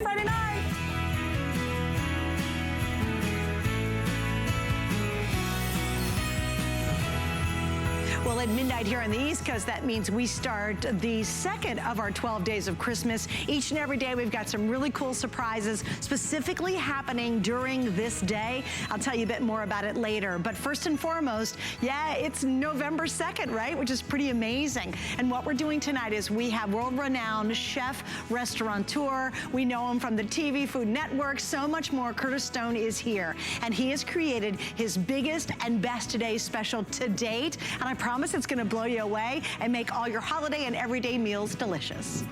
Friday night. Well, at midnight here on the East Coast, that means we start the second of our 12 days of Christmas. Each and every day, we've got some really cool surprises specifically happening during this day. I'll tell you a bit more about it later. But first and foremost, yeah, it's November 2nd, right? Which is pretty amazing. And what we're doing tonight is we have world-renowned chef, restaurateur. We know him from the TV Food Network, so much more. Curtis Stone is here. And he has created his biggest and best today special to date. And I promise it's gonna blow you away and make all your holiday and everyday meals delicious.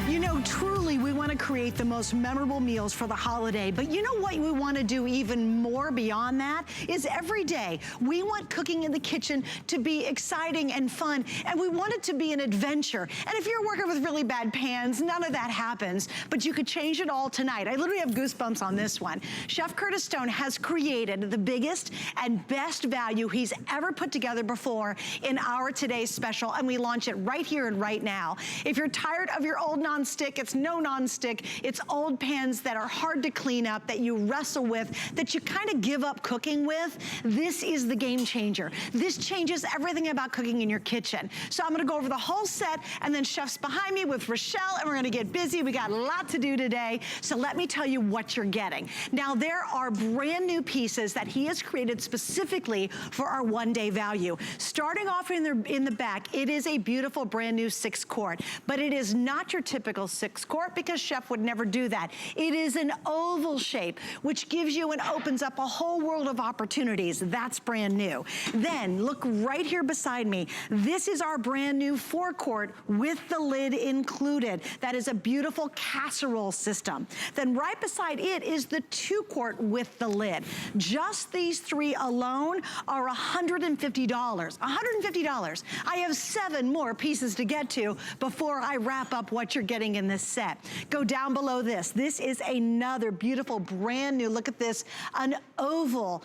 You know, truly, we want to create the most memorable meals for the holiday, but you know what we want to do even more beyond that is every day, we want cooking in the kitchen to be exciting and fun, and we want it to be an adventure. And if you're working with really bad pans, none of that happens, but you could change it all tonight. I literally have goosebumps on this one. Chef Curtis Stone has created the biggest and best value he's ever put together before in our today's special, and we launch it right here and right now. If you're tired of your old non-stick, it's no non-stick, it's old pans that are hard to clean up, that you wrestle with, that you kind of give up cooking with, this is the game changer. This changes everything about cooking in your kitchen. So I'm gonna go over the whole set, and then chef's behind me with Rochelle, and we're gonna get busy. We got a lot to do today, so let me tell you what you're getting. Now, there are brand new pieces that he has created specifically for our one-day value. Starting off in the back, it is a beautiful brand new 6-quart, but it is not your typical 6-quart because chef would never do that. It is an oval shape, which gives you and opens up a whole world of opportunities. That's brand new. Then look right here beside me. This is our brand new 4-quart with the lid included. That is a beautiful casserole system. Then right beside it is the 2-quart with the lid. Just these three alone are $150. $150. I have 7 more pieces to get to before I wrap up what you're getting in this set. Go down below this. This is another beautiful, brand new, look at this, an oval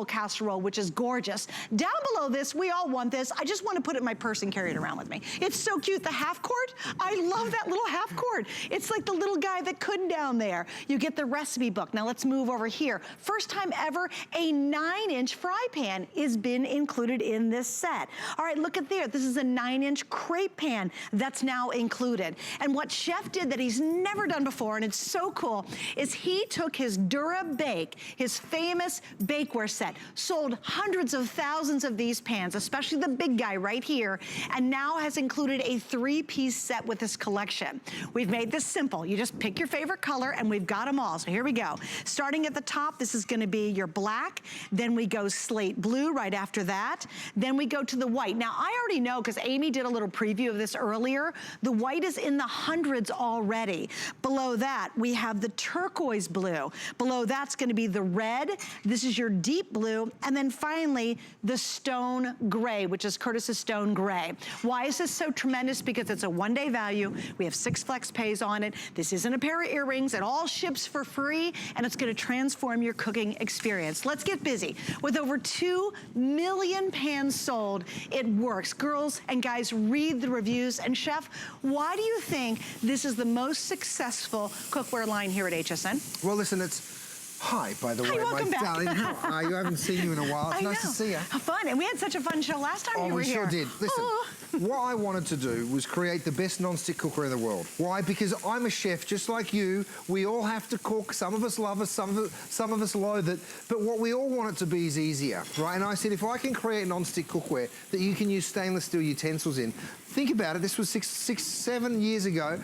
casserole, which is gorgeous. Down below this, we all want this. I just want to put it in my purse and carry it around with me. It's so cute, the half-quart. I love that little half-quart. It's like the little guy that couldn't down there. You get the recipe book. Now let's move over here. First time ever, a 9-inch fry pan is been included in this set. All right, look at there. This is a 9-inch crepe pan that's now included. And what chef did that he's never done before, and it's so cool, is he took his Dura Bake, his famous bakeware set, sold hundreds of thousands of these pans, especially the big guy right here, and now has included a 3-piece set with this collection. We've made this simple. You just pick your favorite color, and we've got them all. So here we go. Starting at the top, this is gonna be your black, then we go slate blue right after that, then we go to the white. Now, I already know, because Amy did a little preview of this earlier, the white is in the hundreds already. Below that, we have the turquoise blue. Below that's gonna be the red. This is your deep blue. And then finally, the stone gray, which is Curtis's stone gray. Why is this so tremendous? Because it's a one-day value. We have 6 flex pays on it. This isn't a pair of earrings. It all ships for free, and it's gonna transform your cooking experience. Let's get busy. With over 2 million pans sold, it works. Girls and guys, read the reviews. And chef, why do you think this is the most successful cookware line here at HSN? Well, listen, it's... Hi, by the way, welcome back. darling. How are you? I haven't seen you in a while. It's nice to see you. Fun, and we had such a fun show last time you were here. Oh, we sure did. Listen, what I wanted to do was create the best non-stick cookware in the world. Why? Because I'm a chef just like you. We all have to cook. Some of us love it, some of us loathe it. But what we all want it to be is easier, right? And I said, if I can create non-stick cookware that you can use stainless steel utensils in, think about it, this was 7 years ago,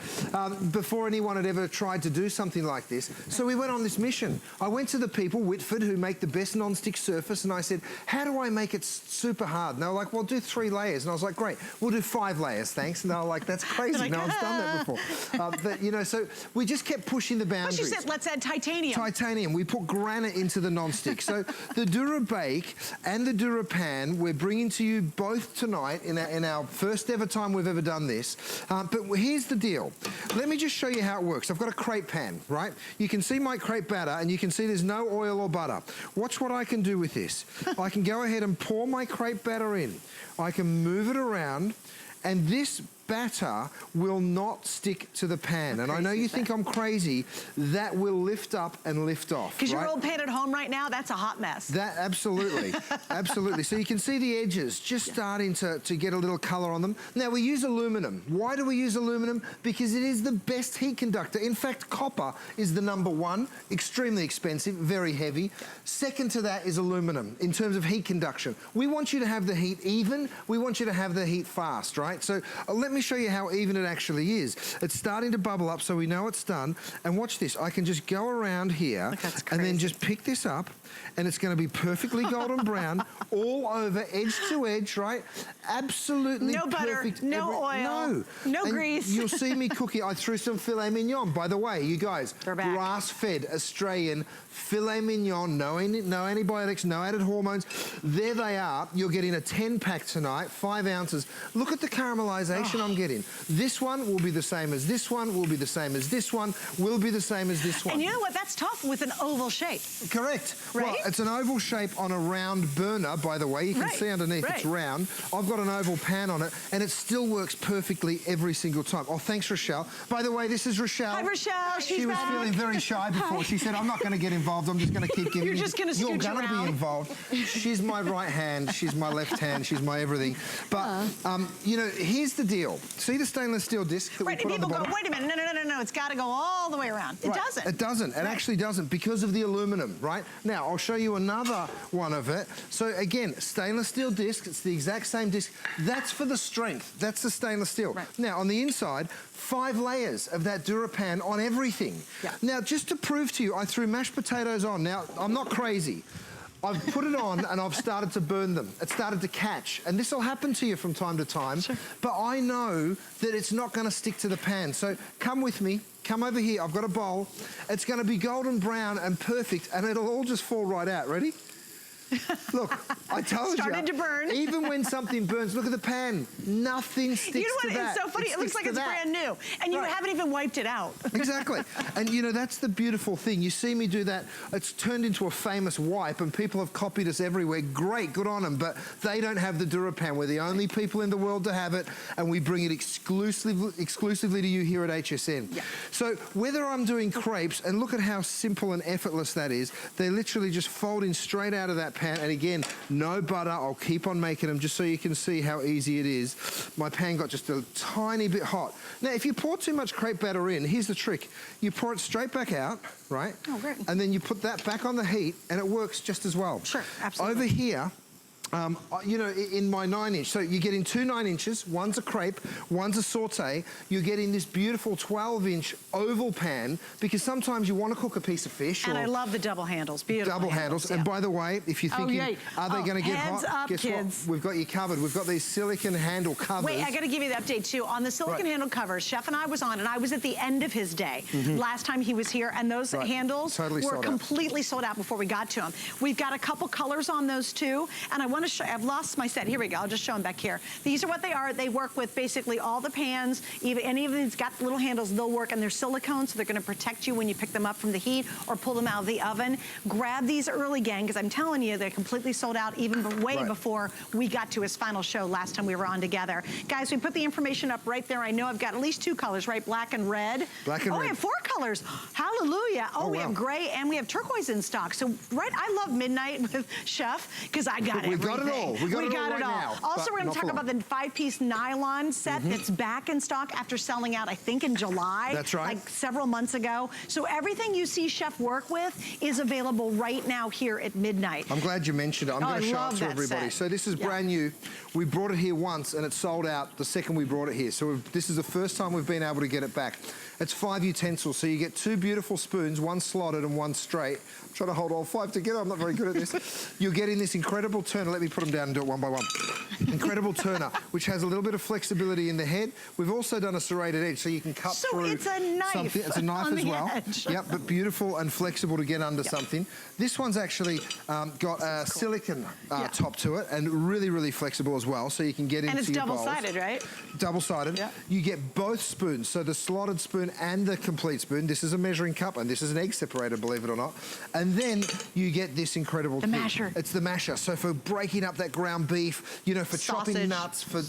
before anyone had ever tried to do something like this. So we went on this mission. I went to the people, Whitford, who make the best non-stick surface, and I said, how do I make it super hard? And they were like, well, do 3 layers. And I was like, great, we'll do 5 layers, thanks. And they were like, that's crazy, like, no one's done that before. But, you know, so we just kept pushing the boundaries. But you said, let's add titanium. Titanium, we put granite into the non-stick. So the Dura Bake and the Dura Pan, we're bringing to you both tonight in our first ever time we've ever done this. But here's the deal. Let me just show you how it works. I've got a crepe pan, right? You can see my crepe batter, and you can see there's no oil or butter. Watch what I can do with this. I can go ahead and pour my crepe batter in. I can move it around, and this batter will not stick to the pan. And I know you think I'm crazy. That will lift up and lift off. Because your old pan at home right now, that's a hot mess. That, absolutely, absolutely. So you can see the edges just starting to get a little color on them. Now we use aluminum. Why do we use aluminum? Because it is the best heat conductor. In fact, copper is the #1, extremely expensive, very heavy. Second to that is aluminum in terms of heat conduction. We want you to have the heat even. We want you to have the heat fast, right? So let me show you how even it actually is. It's starting to bubble up, so we know it's done. And watch this. I can just go around here and then just pick this up, and it's going to be perfectly golden brown all over, edge to edge, right? Absolutely no perfect. Butter, no oil, no grease. You'll see me cooking. I threw some filet mignon. By the way, you guys, grass-fed Australian filet mignon, no antibiotics, no added hormones. There they are. You're getting a 10-pack tonight, 5 ounces. Look at the caramelization I'm getting. This one will be the same as this one, will be the same as this one, will be the same as this one. And you know what? That's tough with an oval shape. Correct. Right? Well, it's an oval shape on a round burner, by the way. You can see underneath it's round. I've got an oval pan on it, and it still works perfectly every single time. Oh, thanks, Rochelle. By the way, this is Rochelle. Hi, Rochelle. She was feeling very shy before. She said, I'm not going to get involved. I'm just going to keep giving you. You're just going to scooch around. You're going to be involved. She's my right hand. She's my left hand. She's my everything. But, you know, here's the deal. See the stainless steel disc that we put on the bottom? People go, wait a minute, no. It's got to go all the way around. It doesn't. It doesn't. It actually doesn't because of the aluminum, right? Now, I'll show you another one of it. So, again, stainless steel disc. It's the exact same disc. That's for the strength. That's the stainless steel. Right. Now, on the inside, 5 layers of that DuraPan on everything. Yeah. Now, just to prove to you, I threw mashed potatoes on. Now, I'm not crazy. I've put it on and I've started to burn them. It started to catch. And this will happen to you from time to time. Sure. But I know that it's not going to stick to the pan. So come with me. Come over here. I've got a bowl. It's going to be golden brown and perfect. And it'll all just fall right out. Ready? Look, I told you. Started to burn. Even when something burns, look at the pan. Nothing sticks to that. You know what? It's so funny. It looks like it's brand new. And you haven't even wiped it out. Exactly. And, you know, that's the beautiful thing. You see me do that. It's turned into a famous wipe, and people have copied us everywhere. Great, good on them. But they don't have the DuraPan. We're the only people in the world to have it, and we bring it exclusively to you here at HSN. Yeah. So whether I'm doing crepes, and look at how simple and effortless that is, they're literally just folding straight out of that pan. And again, no butter. I'll keep on making them just so you can see how easy it is. My pan got just a tiny bit hot. Now, if you pour too much crepe batter in, here's the trick. You pour it straight back out, right? Oh, great. And then you put that back on the heat, and it works just as well. Sure, absolutely. Over here, you know, in my 9-inch, so you're getting 2 9-inches, one's a crepe, one's a saute. You're getting this beautiful 12-inch oval pan, because sometimes you want to cook a piece of fish. And I love the double handles, beautiful double handles. And by the way, if you're thinking, are they going to get hot? Up, guess kids. what? We've got you covered. We've got these silicone handle covers. Wait, I got to give you the update too. On the silicone handle covers, Chef and I was on, and I was at the end of his day last time he was here, and those handles were completely sold out before we got to them. We've got a couple colors on those too, and I want to show, I've lost my set. Here we go. I'll just show them back here. These are what they are. They work with basically all the pans. Even any of these got little handles, they'll work, and they're silicone, so they're going to protect you when you pick them up from the heat or pull them out of the oven. Grab these early, gang, because I'm telling you, they're completely sold out even way before we got to his final show last time we were on together. Guys, we put the information up right there. I know I've got at least 2 colors, right? Black and red. Black and red. Oh, we have 4 colors. Hallelujah. Oh, we have gray and we have turquoise in stock. So, I love midnight with Chef because I got everything. We got it all. We got it all. Now, also, we're going to talk about the 5-piece nylon set that's back in stock after selling out, I think, in July. That's right. Like several months ago. So everything you see Chef work with is available right now here at midnight. I'm glad you mentioned it. I'm going to show it to everybody. Set. So this is brand new. We brought it here once and it sold out the second we brought it here. So this is the first time we've been able to get it back. It's 5 utensils. So you get 2 beautiful spoons, one slotted and one straight. I'm trying to hold all 5 together. I'm not very good at this. You're getting this incredible turner. let me put them down and do it one by one. Incredible turner, which has a little bit of flexibility in the head. We've also done a serrated edge, so you can cut through it's a knife. something. It's a knife as well. Edge. Yep, but beautiful and flexible to get under something. This one's actually got a silicone top to it, and really, really flexible as well, so you can get into your bowls. And it's double-sided, right? Double-sided. Yeah. You get both spoons, so the slotted spoon and the complete spoon. This is a measuring cup, and this is an egg separator, believe it or not. And then you get this incredible thing. masher. It's the masher. So for breaking up that ground beef, you know, for chopping nuts, for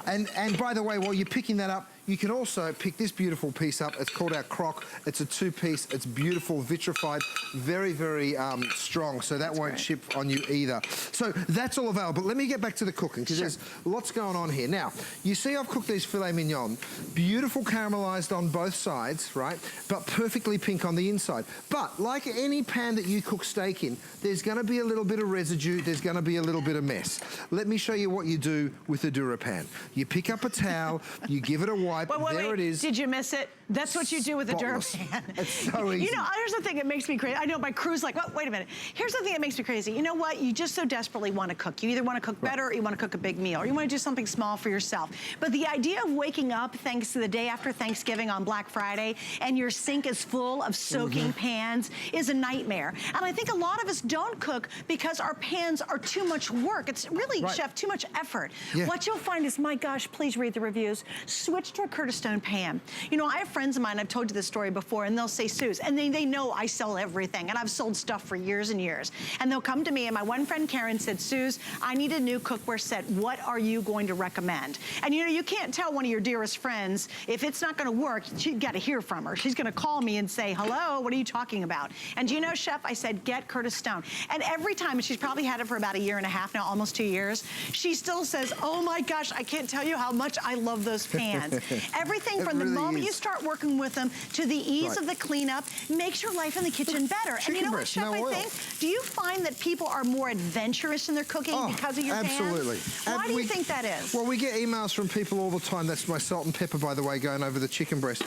And by the way, while you're picking that up, you can also pick this beautiful piece up. It's called our crock. It's a 2-piece. It's beautiful, vitrified, very, very strong. So that won't chip on you either. So that's all available. But let me get back to the cooking, because there's lots going on here. Now, you see I've cooked these filet mignon. Beautiful caramelized on both sides, right? But perfectly pink on the inside. But like any pan that you cook steak in, there's going to be a little bit of residue. There's going to be a little bit of mess. Let me show you what you do with a DuraPan. You pick up a towel, you give it a wipe. Wait, there it is. Did you miss it? That's what you do with a DuraPan. It's so easy. You know, here's the thing that makes me crazy. I know my crew's like, wait a minute. Here's the thing that makes me crazy. You know what? You just so desperately want to cook. You either want to cook better or you want to cook a big meal, or you want to do something small for yourself. But the idea of waking up thanks to the day after Thanksgiving on Black Friday and your sink is full of soaking pans is a nightmare. And I think a lot of us don't cook because our pans are too much work. It's really, Chef, too much effort. What you'll find is, my gosh, please read the reviews. Switch to a Curtis Stone pan. You know, I have friends of mine, I've told you this story before, and they'll say, Suze, and they know I sell everything, and I've sold stuff for years and years. And they'll come to me, and my one friend Karen said, Suze, I need a new cookware set. What are you going to recommend? And you know, you can't tell one of your dearest friends, if it's not gonna work, you gotta hear from her. She's gonna call me and say, hello, what are you talking about? And do you know, Chef, I said, get Curtis Stone. And every time, and she's probably had it for about 1.5 years now, almost 2 years, she still says, oh my gosh, I can't tell you how much I love those pans. Everything from the moment you start working with them to the ease of the cleanup makes your life in the kitchen better. And you know what, Chef, I think, do you find that people are more adventurous in their cooking because of your pans? Absolutely. Why do you think that is? Well, we get emails from people all the time. That's my salt and pepper, by the way, going over the chicken breast.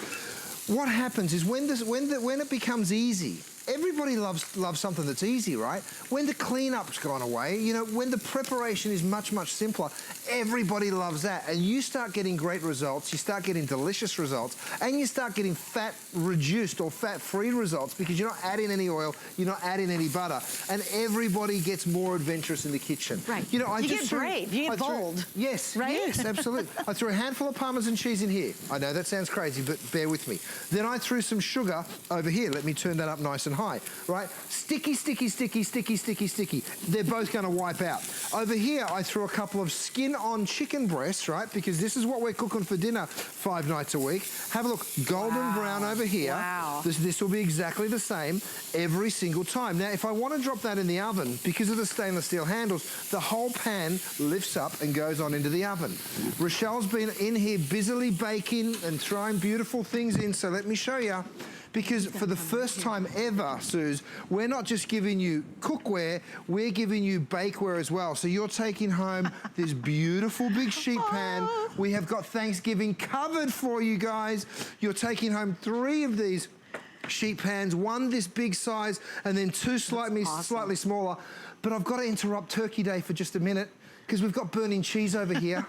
What happens is when it becomes easy, everybody loves something that's easy, right? When the cleanup's gone away, you know, when the preparation is much, much simpler, everybody loves that. And you start getting great results, you start getting delicious results, and you start getting fat-reduced or fat-free results because you're not adding any oil, you're not adding any butter, and everybody gets more adventurous in the kitchen. Right. You know, you get brave, you get bold. Yes, right? Yes, absolutely. I threw a handful of Parmesan cheese in here. I know that sounds crazy, but bear with me. Then I threw some sugar over here. Let me turn that up nice and high, right? Sticky, sticky, sticky, sticky, sticky, sticky. They're both gonna wipe out. Over here, I threw a couple of skin-on chicken breasts, right? Because this is what we're cooking for dinner 5 nights a week. Have a look, golden brown over here. Wow. This will be exactly the same every single time. Now, if I wanna drop that in the oven, because of the stainless steel handles, the whole pan lifts up and goes on into the oven. Rochelle's been in here busily baking and throwing beautiful things in, so let me show you. Because for the first time ever, Suze, we're not just giving you cookware, we're giving you bakeware as well. So you're taking home this beautiful big sheet pan. We have got Thanksgiving covered for you guys. You're taking home 3 of these sheet pans, 1 this big size, and then 2 slightly smaller. But I've got to interrupt Turkey Day for just a minute, because we've got burning cheese over here.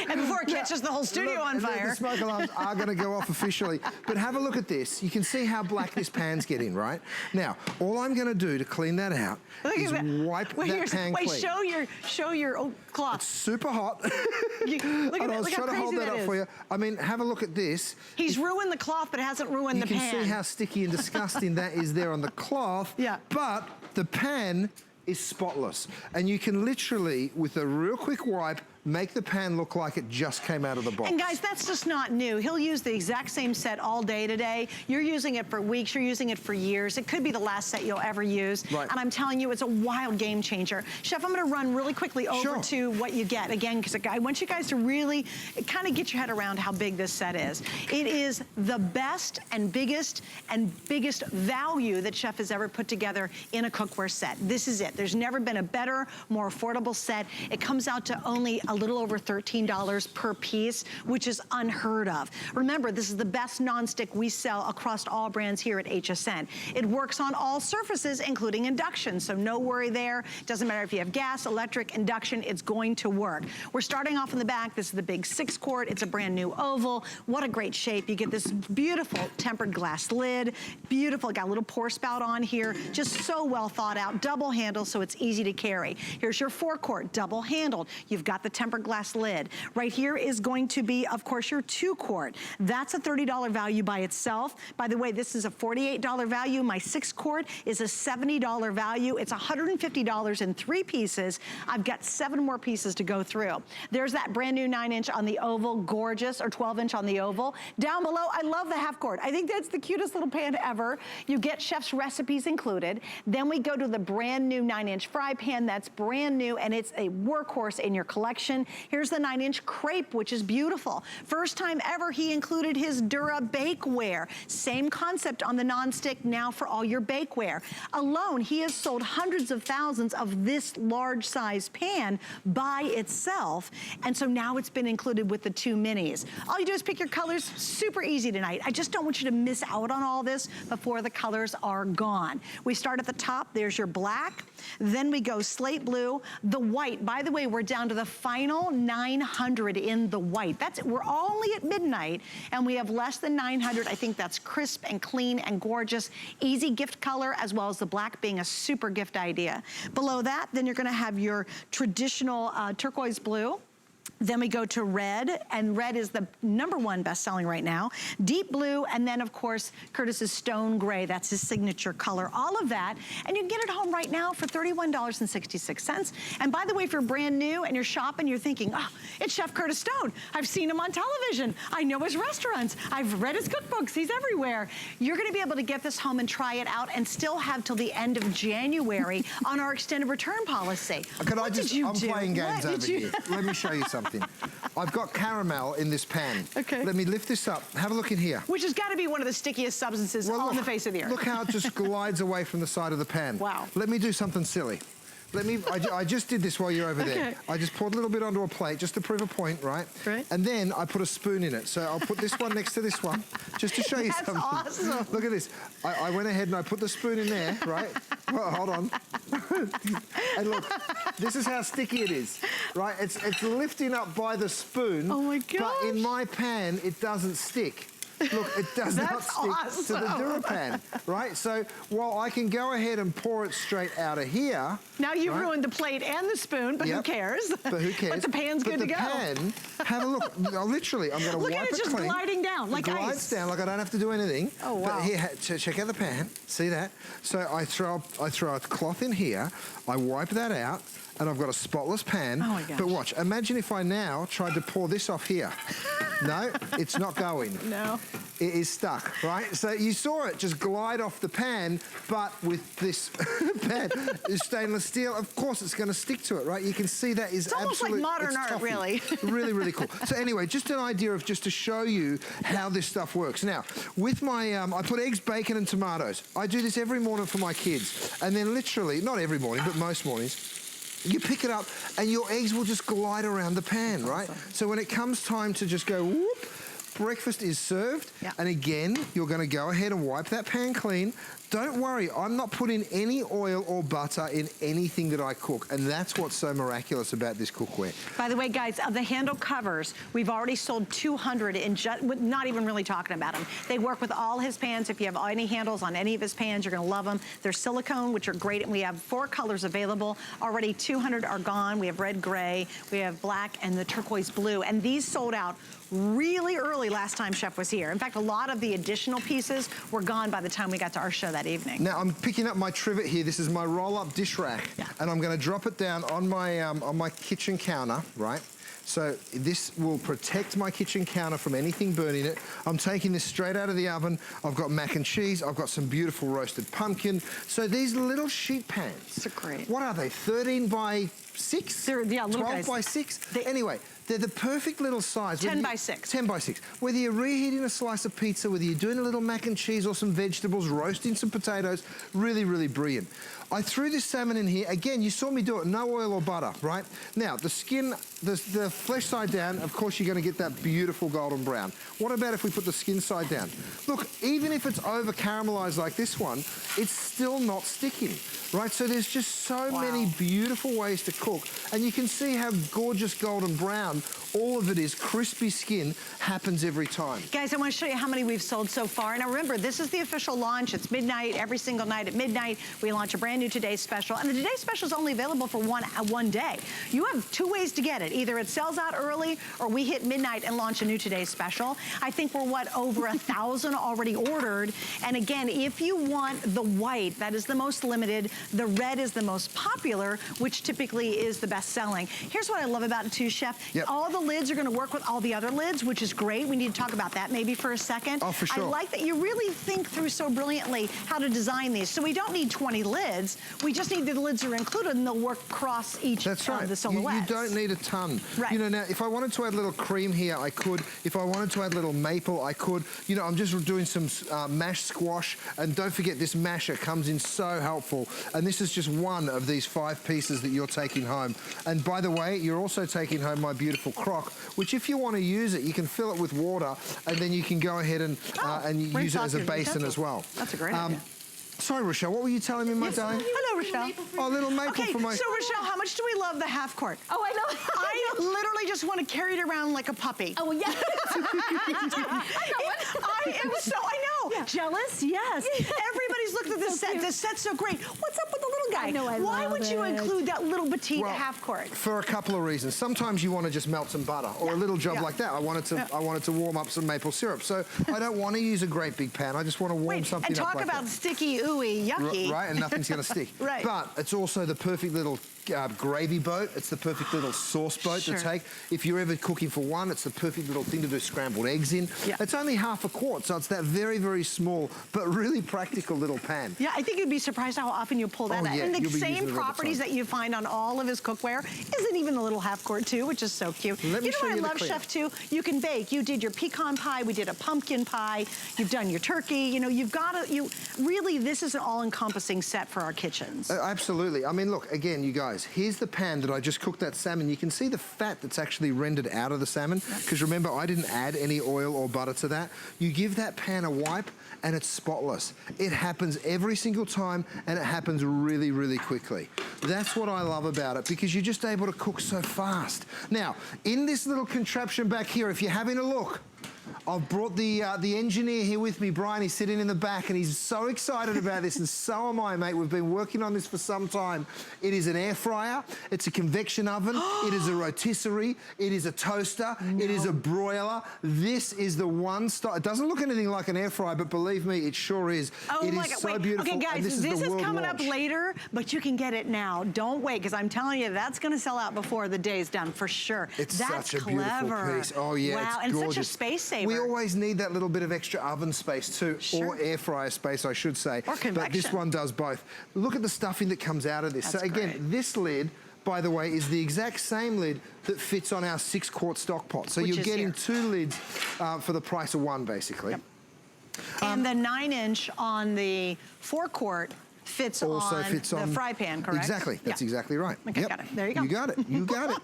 And before it catches the whole studio on fire. The smoke alarms are going to go off officially. But have a look at this. You can see how black this pan's getting, right? Now, all I'm going to do to clean that out is wipe that pan clean. Show your cloth. It's super hot. Look at I was trying to hold that up for you. I mean, have a look at this. He's ruined the cloth, but hasn't ruined the pan. You can see how sticky and disgusting that is there on the cloth. Yeah. But the pan is spotless. And you can literally, with a real quick wipe, make the pan look like it just came out of the box. And guys, that's just not new. He'll use the exact same set all day today. You're using it for weeks, you're using it for years. It could be the last set you'll ever use. Right. And I'm telling you, it's a wild game changer. Chef, I'm gonna run really quickly over to what you get. Again, because I want you guys to really kind of get your head around how big this set is. It is the best and biggest value that Chef has ever put together in a cookware set. This is it. There's never been a better, more affordable set. It comes out to only little over $13 per piece, which is unheard of. Remember, this is the best nonstick we sell across all brands here at HSN. It works on all surfaces, including induction, so no worry there. Doesn't matter if you have gas, electric, induction, it's going to work. We're starting off in the back. This is the big 6-quart. It's a brand new oval. What a great shape. You get this beautiful tempered glass lid. Beautiful, got a little pour spout on here. Just so well thought out. Double handle, so it's easy to carry. Here's your 4-quart, double handled. You've got the tempered glass lid. Right here is going to be, of course, your 2-quart. That's a $30 value by itself. By the way, this is a $48 value. My 6-quart is a $70 value. It's $150 in 3 pieces. I've got 7 more pieces to go through. There's that brand new 9-inch on the oval, gorgeous, or 12-inch on the oval. Down below, I love the half-quart. I think that's the cutest little pan ever. You get chef's recipes included. Then we go to the brand new 9-inch fry pan. That's brand new, and it's a workhorse in your collection. Here's the 9-inch crepe, which is beautiful. First time ever, he included his Dura bakeware. Same concept on the nonstick now for all your bakeware. Alone, he has sold hundreds of thousands of this large size pan by itself, and so now it's been included with the 2 minis. All you do is pick your colors. Super easy tonight. I just don't want you to miss out on all this before the colors are gone. We start at the top. There's your black. Then we go slate blue, the white. By the way, we're down to the final 900 in the white. That's it. We're only at midnight, and we have less than 900. I think that's crisp and clean and gorgeous. Easy gift color, as well as the black being a super gift idea. Below that, then you're gonna have your traditional turquoise blue. Then we go to red, and red is the #1 best-selling right now. Deep blue, and then of course, Curtis's stone gray, that's his signature color. All of that, and you can get it home right now for $31.66. And by the way, if you're brand new and you're shopping, you're thinking, oh, it's Chef Curtis Stone. I've seen him on television. I know his restaurants. I've read his cookbooks. He's everywhere. You're gonna be able to get this home and try it out and still have till the end of January on our extended return policy. I'm playing games over here. Let me show you something. I've got caramel in this pan. Okay. Let me lift this up. Have a look in here. Which has got to be one of the stickiest substances on the face of the earth. Look how it just glides away from the side of the pan. Wow. Let me do something silly. I just did this while you're over there. Okay. I just poured a little bit onto a plate just to prove a point, right? Right. And then I put a spoon in it. So I'll put this one next to this one just to show you something. That's awesome. Look at this. I went ahead and I put the spoon in there, right? Well, hold on. And look, this is how sticky it is, right? It's lifting up by the spoon. Oh my gosh. But in my pan, it doesn't stick. Look, it does not stick to the DuraPan, right? So while I can go ahead and pour it straight out of here. Now you've ruined the plate and the spoon, but who cares? But who cares? But the pan's good to go. But the pan, have a look. Literally, I'm going to wipe it clean. Look at it just gliding down like ice. It glides down like I don't have to do anything. Oh, wow. But here, check out the pan. See that? So I throw a cloth in here. I wipe that out. And I've got a spotless pan. Oh my gosh. But watch, imagine if I now tried to pour this off here. No, it's not going. No. It is stuck, right? So you saw it just glide off the pan, but with this pan, stainless steel, of course it's going to stick to it, right? You can see that is absolutely... It's almost like modern art, really. Really, really cool. So anyway, just an idea of just to show you how this stuff works. Now, with my, I put eggs, bacon, and tomatoes. I do this every morning for my kids. And then literally, not every morning, but most mornings, you pick it up and your eggs will just glide around the pan, right? Awesome. So when it comes time to just go whoop, breakfast is served. Yeah. And again, you're going to go ahead and wipe that pan clean. Don't worry, I'm not putting any oil or butter in anything that I cook. And that's what's so miraculous about this cookware. By the way, guys, of the handle covers, we've already sold 200 in just, not even really talking about them. They work with all his pans. If you have any handles on any of his pans, you're gonna love them. They're silicone, which are great, and we have 4 colors available. Already 200 are gone. We have red, gray, we have black, and the turquoise blue. And these sold out really early last time Chef was here. In fact, a lot of the additional pieces were gone by the time we got to our show that evening. Now, I'm picking up my trivet here. This is my roll-up dish rack. Yeah. And I'm gonna drop it down on my kitchen counter, right? So this will protect my kitchen counter from anything burning it. I'm taking this straight out of the oven. I've got mac and cheese. I've got some beautiful roasted pumpkin. So these little sheet pans. They're great. What are they, 13 by 6? They're, yeah, little 12 guys. by 6? Anyway, they're the perfect little size. 10 by 6. 10 by 6. Whether you're reheating a slice of pizza, whether you're doing a little mac and cheese or some vegetables, roasting some potatoes, really, really brilliant. I threw this salmon in here. Again, you saw me do it, no oil or butter, right? Now, the skin, the flesh side down, of course you're gonna get that beautiful golden brown. What about if we put the skin side down? Look, even if it's over caramelized like this one, it's still not sticking, right? So there's just so many beautiful ways to cook. And you can see how gorgeous golden brown all of it is. Crispy skin happens every time. Guys, I want to show you how many we've sold so far. Now remember, this is the official launch. It's midnight, every single night at midnight. We launch a brand new Today's Special. And the Today's Special is only available for one day. You have two ways to get it. Either it sells out early or we hit midnight and launch a new Today's Special. I think we're, over 1,000 already ordered. And again, if you want the white, that is the most limited. The red is the most popular, which typically is the best selling. Here's what I love about it too, Chef. All the lids are gonna work with all the other lids, which is great. We need to talk about that maybe for a second. Oh, for sure. I like that you really think through so brilliantly how to design these. So we don't need 20 lids. We just need the lids are included and they'll work across each of the silhouettes. You don't need a ton. Right. You know, now, if I wanted to add a little cream here, I could. If I wanted to add a little maple, I could. You know, I'm just doing some mashed squash. And don't forget, this masher comes in so helpful. And this is just one of these 5 pieces that you're taking home. And by the way, you're also taking home my beautiful crock, which if you want to use it, you can fill it with water, and then you can go ahead and use it as a basin as well. That's a great idea. Sorry, Rochelle, what were you telling me, my darling? Hello, Rochelle. Oh, little maple for my... So, Rochelle, how much do we love the half quart? Oh, I know. I literally just want to carry it around like a puppy. Oh, yeah. I know. Jealous? Yes. Everybody's looked at this set. This set's so great. What's up with the little guy? I know, Why would you include that little petite half quart? For a couple of reasons. Sometimes you want to just melt some butter, or a little job like that. I wanted to warm up some maple syrup. So I don't want to use a great big pan. I just want to warm something up like that. And talk about sticky, ooey, yucky. Right, and nothing's going to stick. Right. But it's also the perfect little gravy boat. It's the perfect little sauce boat to take. If you're ever cooking for one, it's the perfect little thing to do scrambled eggs in. It's only half a quart, so it's that very, very small, but really practical little pan. Yeah, I think you'd be surprised how often you pull that out. And the same properties that you find on all of his cookware isn't even the little half quart too, which is so cute. You know what I love, Chef, too? You can bake. You did your pecan pie. We did a pumpkin pie. You've done your turkey. You know, you've got to, really, this is an all-encompassing set for our kitchens. Absolutely. I mean, look, again, you guys, here's the pan that I just cooked that salmon. You can see the fat that's actually rendered out of the salmon, because remember, I didn't add any oil or butter to that. You give that pan a wipe and it's spotless. It happens every single time, and it happens really, really quickly. That's what I love about it, because you're just able to cook so fast. Now, in this little contraption back here, if you're having a look, I've brought the engineer here with me, Brian. He's sitting in the back, and he's so excited about this, and so am I, mate. We've been working on this for some time. It is an air fryer. It's a convection oven. It is a rotisserie. It is a toaster. It is a broiler. This is the one style. It doesn't look anything like an air fryer, but believe me, it sure is. Oh it my is God. so beautiful. Okay, guys, this is coming up later, but you can get it now. Don't wait, because I'm telling you, that's going to sell out before the day's done, for sure. It's such a beautiful piece. Oh, yeah, wow, it's gorgeous. And such a space saver. We always need that little bit of extra oven space too, or air fryer space, I should say. Or convection. But this one does both. Look at the stuffing that comes out of this. That's so again, great. this lid, by the way, is the exact same lid that fits on our 6-quart stock pot. So you're getting 2 lids for the price of 1, basically. Yep. And the 9-inch on the 4-quart fits also on fits the on fry pan, correct? Exactly. That's exactly right. Okay, got it. There you go. You got it. You got it.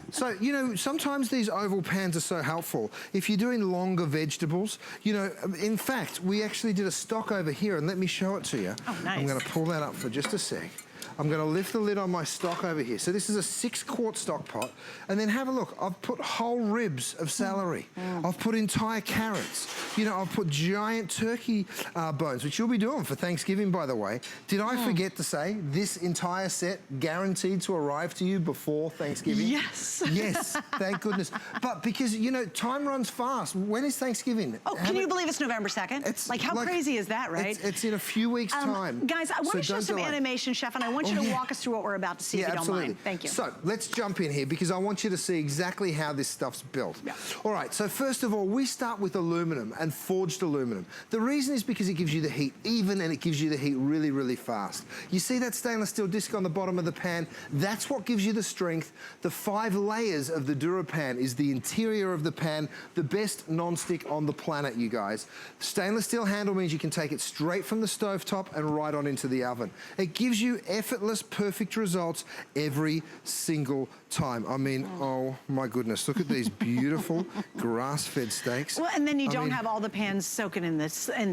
So, you know, sometimes these oval pans are so helpful. If you're doing longer vegetables, you know, in fact, we actually did a stock over here, and let me show it to you. Oh, nice. I'm going to pull that up for just a sec. I'm going to lift the lid on my stock over here. So this is a 6-quart stock pot. And then have a look. I've put whole ribs of celery. I've put entire carrots. You know, I've put giant turkey bones, which you'll be doing for Thanksgiving, by the way. Did I forget to say this entire set guaranteed to arrive to you before Thanksgiving? Yes. Yes, thank goodness. But because, you know, time runs fast. When is Thanksgiving? Oh, can you believe it's November 2nd? Like, how crazy is that, right? It's in a few weeks' time. Guys, I want to show some animation, Chef, and I want want you to walk us through what we're about to see, if you don't mind. Thank you. So let's jump in here because I want you to see exactly how this stuff's built. Yeah. All right, so first of all, we start with aluminum and forged aluminum. The reason is because it gives you the heat even, and it gives you the heat really, really fast. You see that stainless steel disc on the bottom of the pan? That's what gives you the strength. The 5 layers of the DuraPan is the interior of the pan, the best non-stick on the planet, you guys. Stainless steel handle means you can take it straight from the stovetop and right on into the oven. It gives you effortless, perfect results every single time. I mean, oh my goodness, look at these beautiful grass-fed steaks. Well, and then you don't have all the pans soaking in the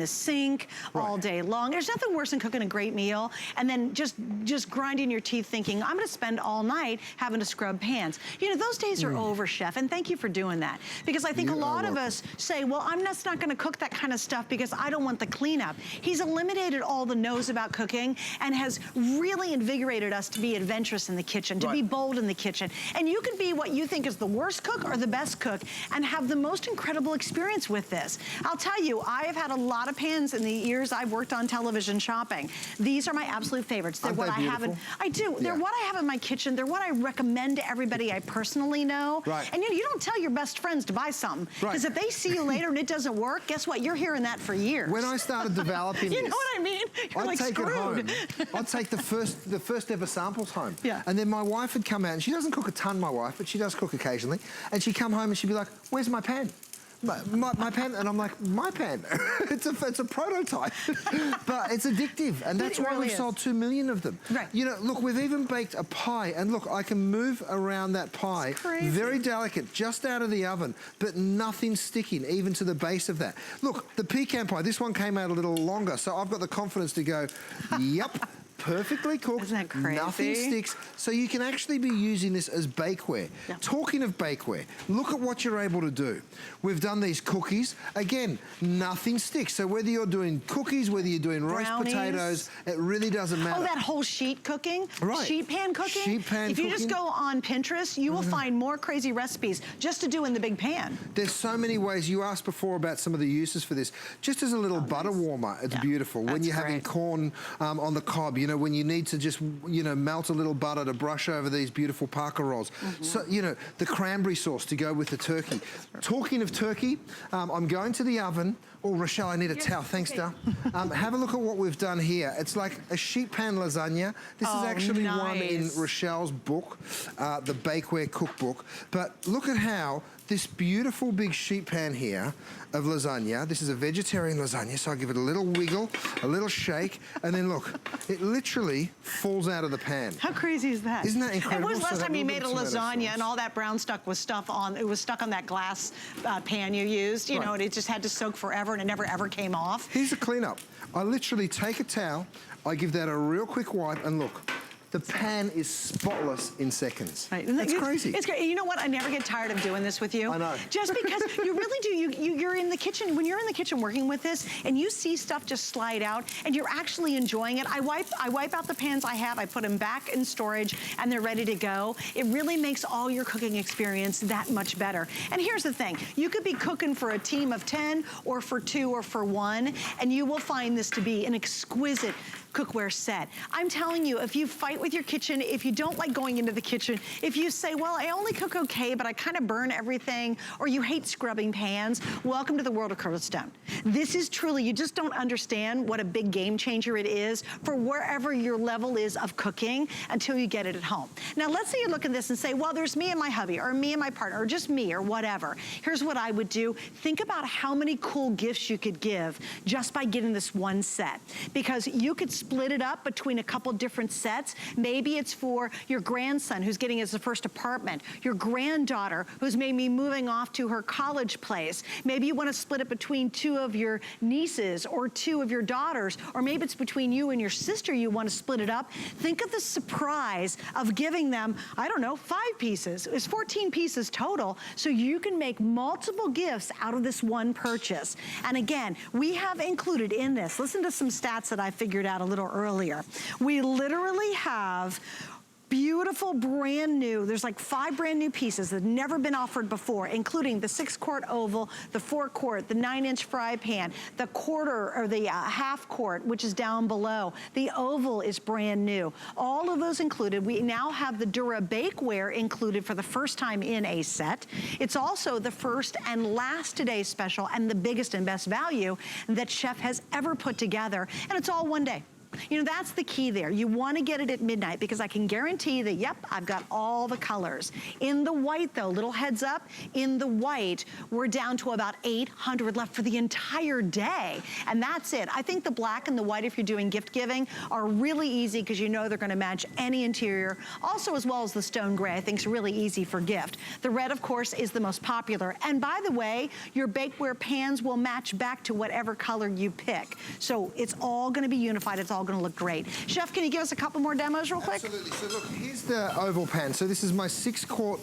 sink all day long. There's nothing worse than cooking a great meal and then just grinding your teeth thinking, I'm gonna spend all night having to scrub pans. You know, those days are over, Chef, and thank you for doing that. Because I think a lot of us say, well, I'm just not gonna cook that kind of stuff because I don't want the cleanup. He's eliminated all the no's about cooking and has really invigorated us to be adventurous in the kitchen, to be bold in the kitchen. And you can be what you think is the worst cook or the best cook and have the most incredible experience with this. I'll tell you, I have had a lot of pans in the years I've worked on television shopping. These are my absolute favorites. They're what I have in, I do. They're what I have in my kitchen. They're what I recommend to everybody I personally know. And you don't tell your best friends to buy something because if they see you later and it doesn't work, guess what? You're hearing that for years. When I started developing you know what I mean? You're like take screwed. it home. I'd take the first ever samples home. Yeah. And then my wife would come out, and she doesn't cook a ton, my wife, but she does cook occasionally. And she'd come home and she'd be like, where's my pan? My pan, and I'm like, my pan. it's a prototype, but it's addictive, and that's why we've sold 2 million of them. You know, look, we've even baked a pie, and look, I can move around that pie, very delicate, just out of the oven, but nothing sticking, even to the base of that. Look, the pecan pie, this one came out a little longer, so I've got the confidence to go, yep. Perfectly cooked, Isn't that crazy? Nothing sticks, so you can actually be using this as bakeware. Talking of bakeware, look at what you're able to do. We've done these cookies. Again, nothing sticks. So whether you're doing cookies, whether you're doing roast potatoes, it really doesn't matter. Oh, that whole sheet cooking? Sheet pan cooking? Sheet pan If you just go on Pinterest, you will find more crazy recipes just to do in the big pan. There's so many ways. You asked before about some of the uses for this. Just as a little butter warmer, it's beautiful. When you're having corn on the cob, you know, when you need to just, you know, melt a little butter to brush over these beautiful Parker rolls. So, you know, the cranberry sauce to go with the turkey. Talking of turkey, I'm going to the oven. Oh, Rochelle, I need a towel. Thanks, Dal. Have a look at what we've done here. It's like a sheet pan lasagna. This is actually one in Rochelle's book, the Bakeware Cookbook. But look at how this beautiful big sheet pan here of lasagna, this is a vegetarian lasagna, so I give it a little wiggle, a little shake, and then look, it literally falls out of the pan. How crazy is that? Isn't that incredible? And when was the last time you made a lasagna and all that brown stuff was stuck on that glass pan you used, you know, and it just had to soak forever and it never ever came off? Here's the cleanup. I literally take a towel, I give that a real quick wipe, and look, the pan is spotless in seconds. That's crazy. It's great. You know what? I never get tired of doing this with you. I know. Just because you really do. You're in the kitchen. When you're in the kitchen working with this, and you see stuff just slide out, and you're actually enjoying it. I wipe out the pans I have. I put them back in storage, and they're ready to go. It really makes all your cooking experience that much better. And here's the thing: you could be cooking for a team of 10, or for 2, or for 1, and you will find this to be an exquisite cookware set. I'm telling you, if you fight with your kitchen, if you don't like going into the kitchen, if you say, well, I only cook okay, but I kind of burn everything, or you hate scrubbing pans, welcome to the world of curled stone. This is truly, you just don't understand what a big game changer it is for wherever your level is of cooking until you get it at home. Now, let's say you look at this and say, well, there's me and my hubby, or me and my partner, or just me, or whatever. Here's what I would do. Think about how many cool gifts you could give just by getting this one set. Because you could split it up between a couple different sets. Maybe it's for your grandson who's getting his first apartment, your granddaughter who's maybe moving off to her college place. Maybe you want to split it between 2 of your nieces or 2 of your daughters, or maybe it's between you and your sister you want to split it up. Think of the surprise of giving them, I don't know, 5 pieces. It's 14 pieces total, so you can make multiple gifts out of this one purchase. And again, we have included in this, listen to some stats that I figured out a little earlier. We literally have Beautiful, brand new. There's like 5 brand new pieces that have never been offered before, including the 6-quart oval, the 4-quart, the 9-inch fry pan, the quarter or the half quart, which is down below. The oval is brand new. All of those included. We now have the Dura bakeware included for the first time in a set. It's also the first and last today's special and the biggest and best value that Chef has ever put together. And it's all one day. You know, that's the key there. You want to get it at midnight because I can guarantee that, yep, I've got all the colors. In the white, though, little heads up, in the white, we're down to about 800 left for the entire day. And that's it. I think the black and the white, if you're doing gift giving, are really easy because you know they're going to match any interior. Also, as well as the stone gray, I think is really easy for gift. The red, of course, is the most popular. And by the way, your bakeware pans will match back to whatever color you pick. So it's all going to be unified. It's all going to look great. Chef, can you give us a couple more demos real quick? Absolutely. So look, here's the oval pan. So this is my 6-quart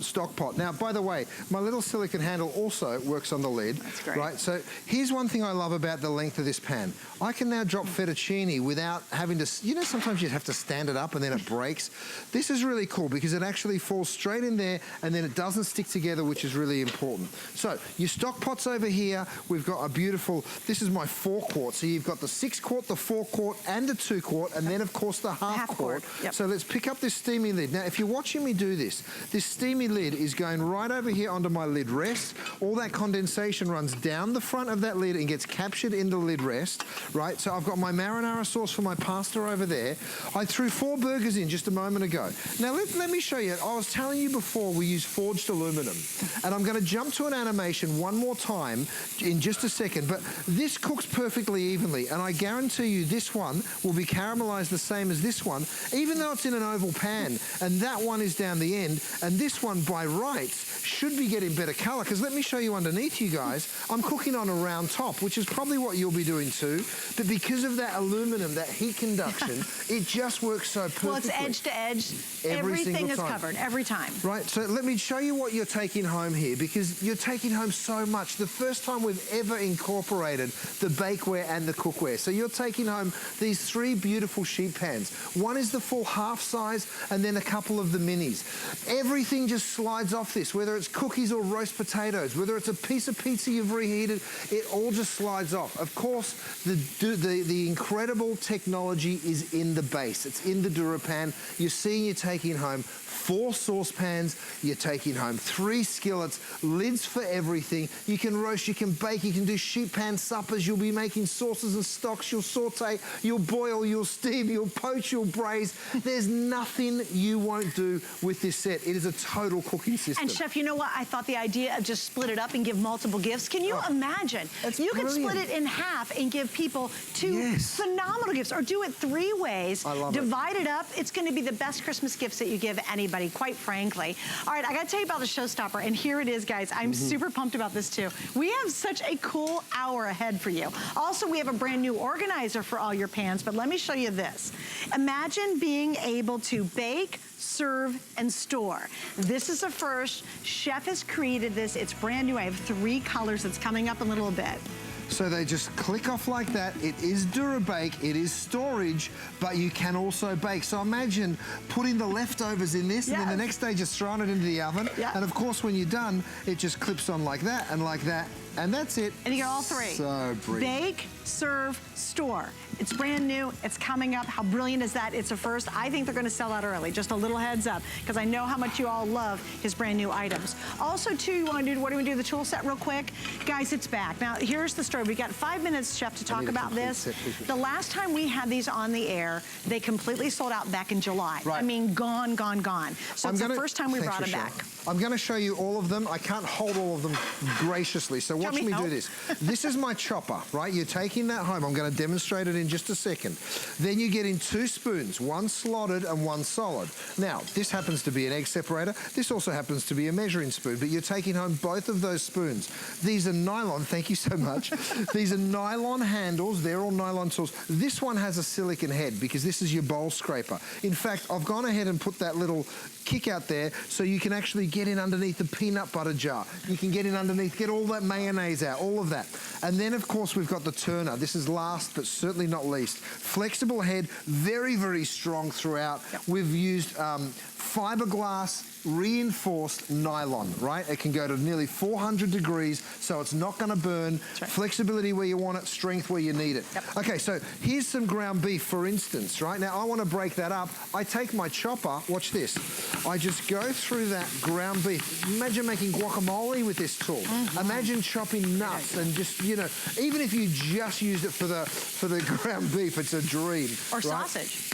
stock pot. Now, by the way, my little silicone handle also works on the lid. That's great. Right? So here's one thing I love about the length of this pan. I can now drop fettuccine without having to, you know, sometimes you have to stand it up and then it breaks. This is really cool because it actually falls straight in there and then it doesn't stick together, which is really important. So your stock pots over here, we've got a beautiful, this is my 4-quart. So you've got the 6-quart, the 4-quart, and the 2-quart, and then of course the half quart. Yep. So let's pick up this steamy lid. Now, if you're watching me do this steamy lid is going right over here onto my lid rest. All that condensation runs down the front of that lid and gets captured in the lid rest, right? So I've got my marinara sauce for my pasta over there. I threw 4 burgers in just a moment ago. Now, let me show you. I was telling you before we use forged aluminum, and I'm going to jump to an animation one more time in just a second, but this cooks perfectly evenly, and I guarantee you this one will be caramelized the same as this one, even though it's in an oval pan, and that one is down the end, and this one by rights should be getting better color, because let me show you underneath, you guys. I'm cooking on a round top, which is probably what you'll be doing too, but because of that aluminum, that heat conduction, it just works so perfectly. Well, it's edge to edge. Everything is covered every time. Right, so let me show you what you're taking home here, because you're taking home so much. The first time we've ever incorporated the bakeware and the cookware. So you're taking home these 3 beautiful sheet pans. One is the full half size and then a couple of the minis. Everything just slides off this, whether it's cookies or roast potatoes, whether it's a piece of pizza you've reheated, it all just slides off. Of course, the incredible technology is in the base. It's in the DuraPan. You're seeing you're taking home 4 saucepans, you're taking home 3 skillets, lids for everything. You can roast, you can bake, you can do sheet pan suppers, you'll be making sauces and stocks, you'll saute, you'll boil, you'll steam, you'll poach, you'll braise. There's nothing you won't do with this set. It is a total cooking system. And Chef, you know what? I thought the idea of just split it up and give multiple gifts. Can you imagine? You could split it in half and give people 2 phenomenal gifts, or do it 3 ways. I love Divide it up. It's going to be the best Christmas gifts that you give anybody, quite frankly. All right, I got to tell you about the showstopper, and here it is, guys. I'm super pumped about this too. We have such a cool hour ahead for you. Also, we have a brand new organizer for all your pans, but let me show you this. Imagine being able to bake, serve, and store. This is a first. Chef has created this. It's brand new. I have 3 colors. It's coming up in a little bit. So they just click off like that. It is DuraBake, it is storage, but you can also bake. So imagine putting the leftovers in this and then the next day just throwing it into the oven. And of course, when you're done, it just clips on like that and like that. And that's it. And you get all 3. So brilliant. Bake, serve, store. It's brand new. It's coming up. How brilliant is that? It's a first. I think they're going to sell out early. Just a little heads up, because I know how much you all love his brand new items. Also, too, you want to do, what do we do? The tool set real quick? Guys, it's back. Now, here's the story. We got 5 minutes, Chef, to talk about this. The last time we had these on the air, they completely sold out back in July. I mean, gone, gone, gone. So it's the first time we brought them back. I'm going to show you all of them. I can't hold all of them graciously, so watch me do this. This is my chopper, right? You're taking that home. I'm going to demonstrate it in just a second. Then you get in 2 spoons, one slotted and one solid. Now, this happens to be an egg separator. This also happens to be a measuring spoon, but you're taking home both of those spoons. These are nylon, thank you so much. These are nylon handles. They're all nylon tools. This one has a silicone head because this is your bowl scraper. In fact, I've gone ahead and put that little kick out there so you can actually get in underneath the peanut butter jar. You can get in underneath, get all that mayonnaise mayonnaise out, all of that. And then, of course, we've got the turner. This is last, but certainly not least. Flexible head, very, very strong throughout. Yep. We've used fiberglass reinforced nylon, right? It can go to nearly 400 degrees, so it's not gonna burn. Right. Flexibility where you want it, strength where you need it. Yep. Okay, so here's some ground beef, for instance, right? Now, I wanna break that up. I take my chopper, watch this. I just go through that ground beef. Imagine making guacamole with this tool. Imagine chopping nuts and just, you know, even if you just used it for the ground beef, it's a dream. Or right? sausage.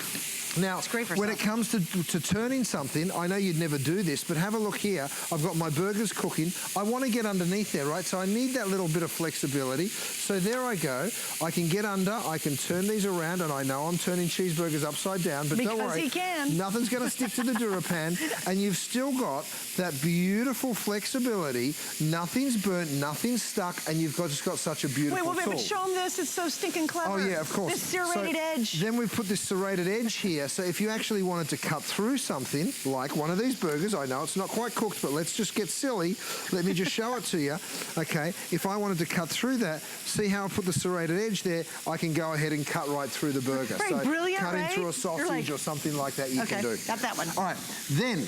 Now, when it comes to turning something, I know you'd never do this, but have a look here. I've got my burgers cooking. I want to get underneath there, right? So I need that little bit of flexibility. So there I go. I can get under, I can turn these around, and I know I'm turning cheeseburgers upside down, but don't worry. Because he can. Nothing's going to stick to the DuraPan, and you've still got that beautiful flexibility. Nothing's burnt, nothing's stuck, and you've just got such a beautiful tool. But show them this. It's so stinking clever. Oh, yeah, of course. This serrated edge. Then we've put this serrated edge here. So if you actually wanted to cut through something, like one of these burgers, I know it's not quite cooked, but let's just get silly. Let me just show it to you. Okay, if I wanted to cut through that, see how I put the serrated edge there, I can go ahead and cut right through the burger. Right, so brilliant, cutting right? through a sausage or something like that you can do. Got that one. All right, then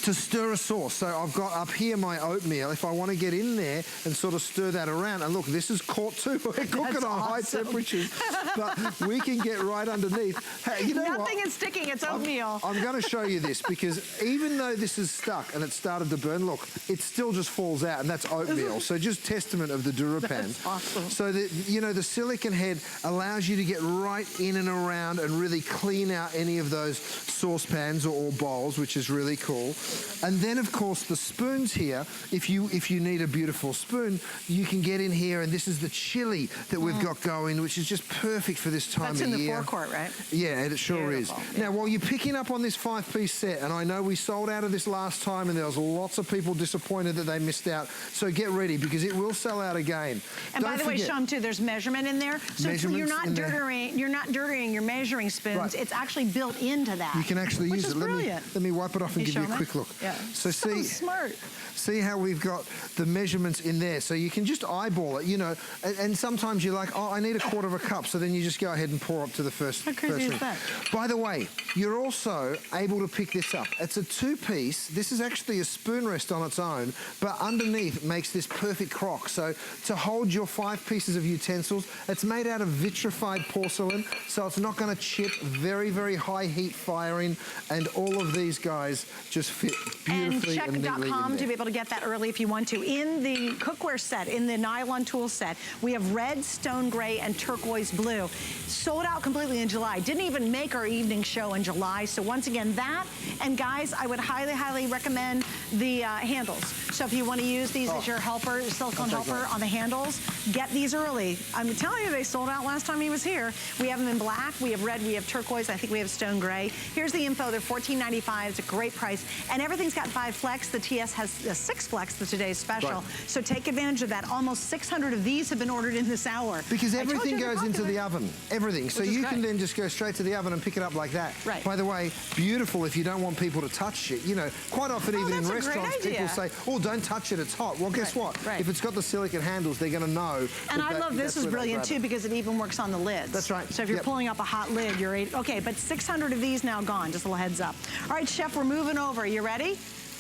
to stir a sauce. So I've got up here my oatmeal. If I want to get in there and sort of stir that around, and look, this is caught too. We're cooking on high temperatures, but we can get right underneath. Hey, you know Nothing is sticking, it's oatmeal. I'm going to show you this because even though this is stuck and it started to burn, look, it still just falls out, and that's oatmeal. So just testament of the DuraPan. That's awesome. So that, you know, the silicone head allows you to get right in and around and really clean out any of those saucepans or bowls, which is really cool. And then, of course, the spoons here, if you need a beautiful spoon, you can get in here, and this is the chili that we've got going, which is just perfect for this time of year. That's in the forecourt, right? Yeah, it sure Beautiful. is. Yeah. Now, while you're picking up on this 5-piece set, and I know we sold out of this last time, and there was lots of people disappointed that they missed out, so get ready, because it will sell out again. And by the way, Shum, too, there's measurement in there, so you're not dirtying your measuring spoons. Right. It's actually built into that. You can actually use it. Brilliant. Let me wipe it off and give you a quick look. Yeah. So smart. See how we've got the measurements in there. So you can just eyeball it, you know, and sometimes you're like, oh, I need a quarter of a cup. So then you just go ahead and pour up to the first. How crazy is that? By the way, you're also able to pick this up. It's a 2-piece. This is actually a spoon rest on its own, but underneath makes this perfect crock. So to hold your 5 pieces of utensils, it's made out of vitrified porcelain, so it's not going to chip. Very, very high heat firing, and all of these guys just fit beautifully and neatly in there. To be able to get that early if you want to. In the cookware set, in the nylon tool set, we have red, stone gray, and turquoise blue. Sold out completely in July. Didn't even make our evening show in July. So once again, that, and guys, I would highly, highly recommend the handles. So if you want to use these as your helper, silicone helper on the handles, get these early. I'm telling you, they sold out last time he was here. We have them in black, we have red, we have turquoise, I think we have stone gray. Here's the info, they're $14.95, it's a great price, and everything's got 5 flex. The TS has a 6 flex for today's special. Right. So take advantage of that. Almost 600 of these have been ordered in this hour. Because everything goes into the oven. Everything. So you can then just go straight to the oven and pick it up like that. Right. By the way, beautiful if you don't want people to touch it. You know, quite often even in restaurants, people say, oh, don't touch it, it's hot. Well, guess what? Right. If it's got the silicone handles, they're going to know. And I love this is brilliant too, because it even works on the lids. That's right. So if you're pulling up a hot lid, you're okay, but 600 of these now gone. Just a little heads up. All right, Chef, we're moving over. You ready?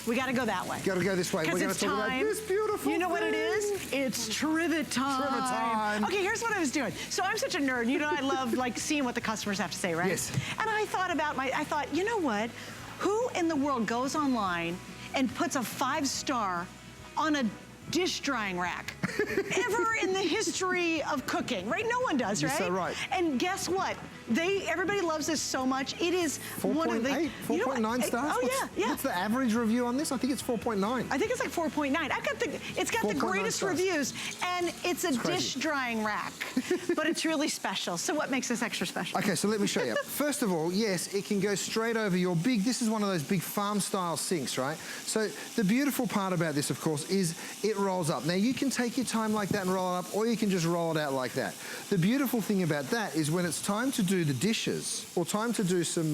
We got to go that way. Got to go this way. We're going to talk about this beautiful You know what it is? It's trivet time. Trivet time. Okay, here's what I was doing. So I'm such a nerd. You know, I love like seeing what the customers have to say, right? Yes. And I thought about I thought, you know what? Who in the world goes online and puts a 5-star on a dish drying rack ever in the history of cooking, right? No one does, right? You're so right. And guess what? Everybody loves this so much. It is 4.8, 4.9 stars. Oh yeah. What's the average review on this? I think it's 4.9. I think it's like 4.9. It's got the greatest stars. Reviews, and it's a dish drying rack, but it's really special. So what makes this extra special? Okay, so let me show you. First of all, yes, it can go straight over your this is one of those big farm style sinks, right? So the beautiful part about this, of course, is it rolls up. Now you can take your time like that and roll it up, or you can just roll it out like that. The beautiful thing about that is when it's time to do the dishes or time to do some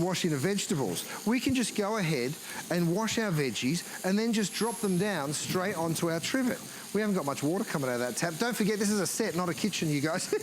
washing of vegetables, we can just go ahead and wash our veggies and then just drop them down straight onto our trivet. We haven't got much water coming out of that tap. Don't forget, this is a set, not a kitchen, you guys.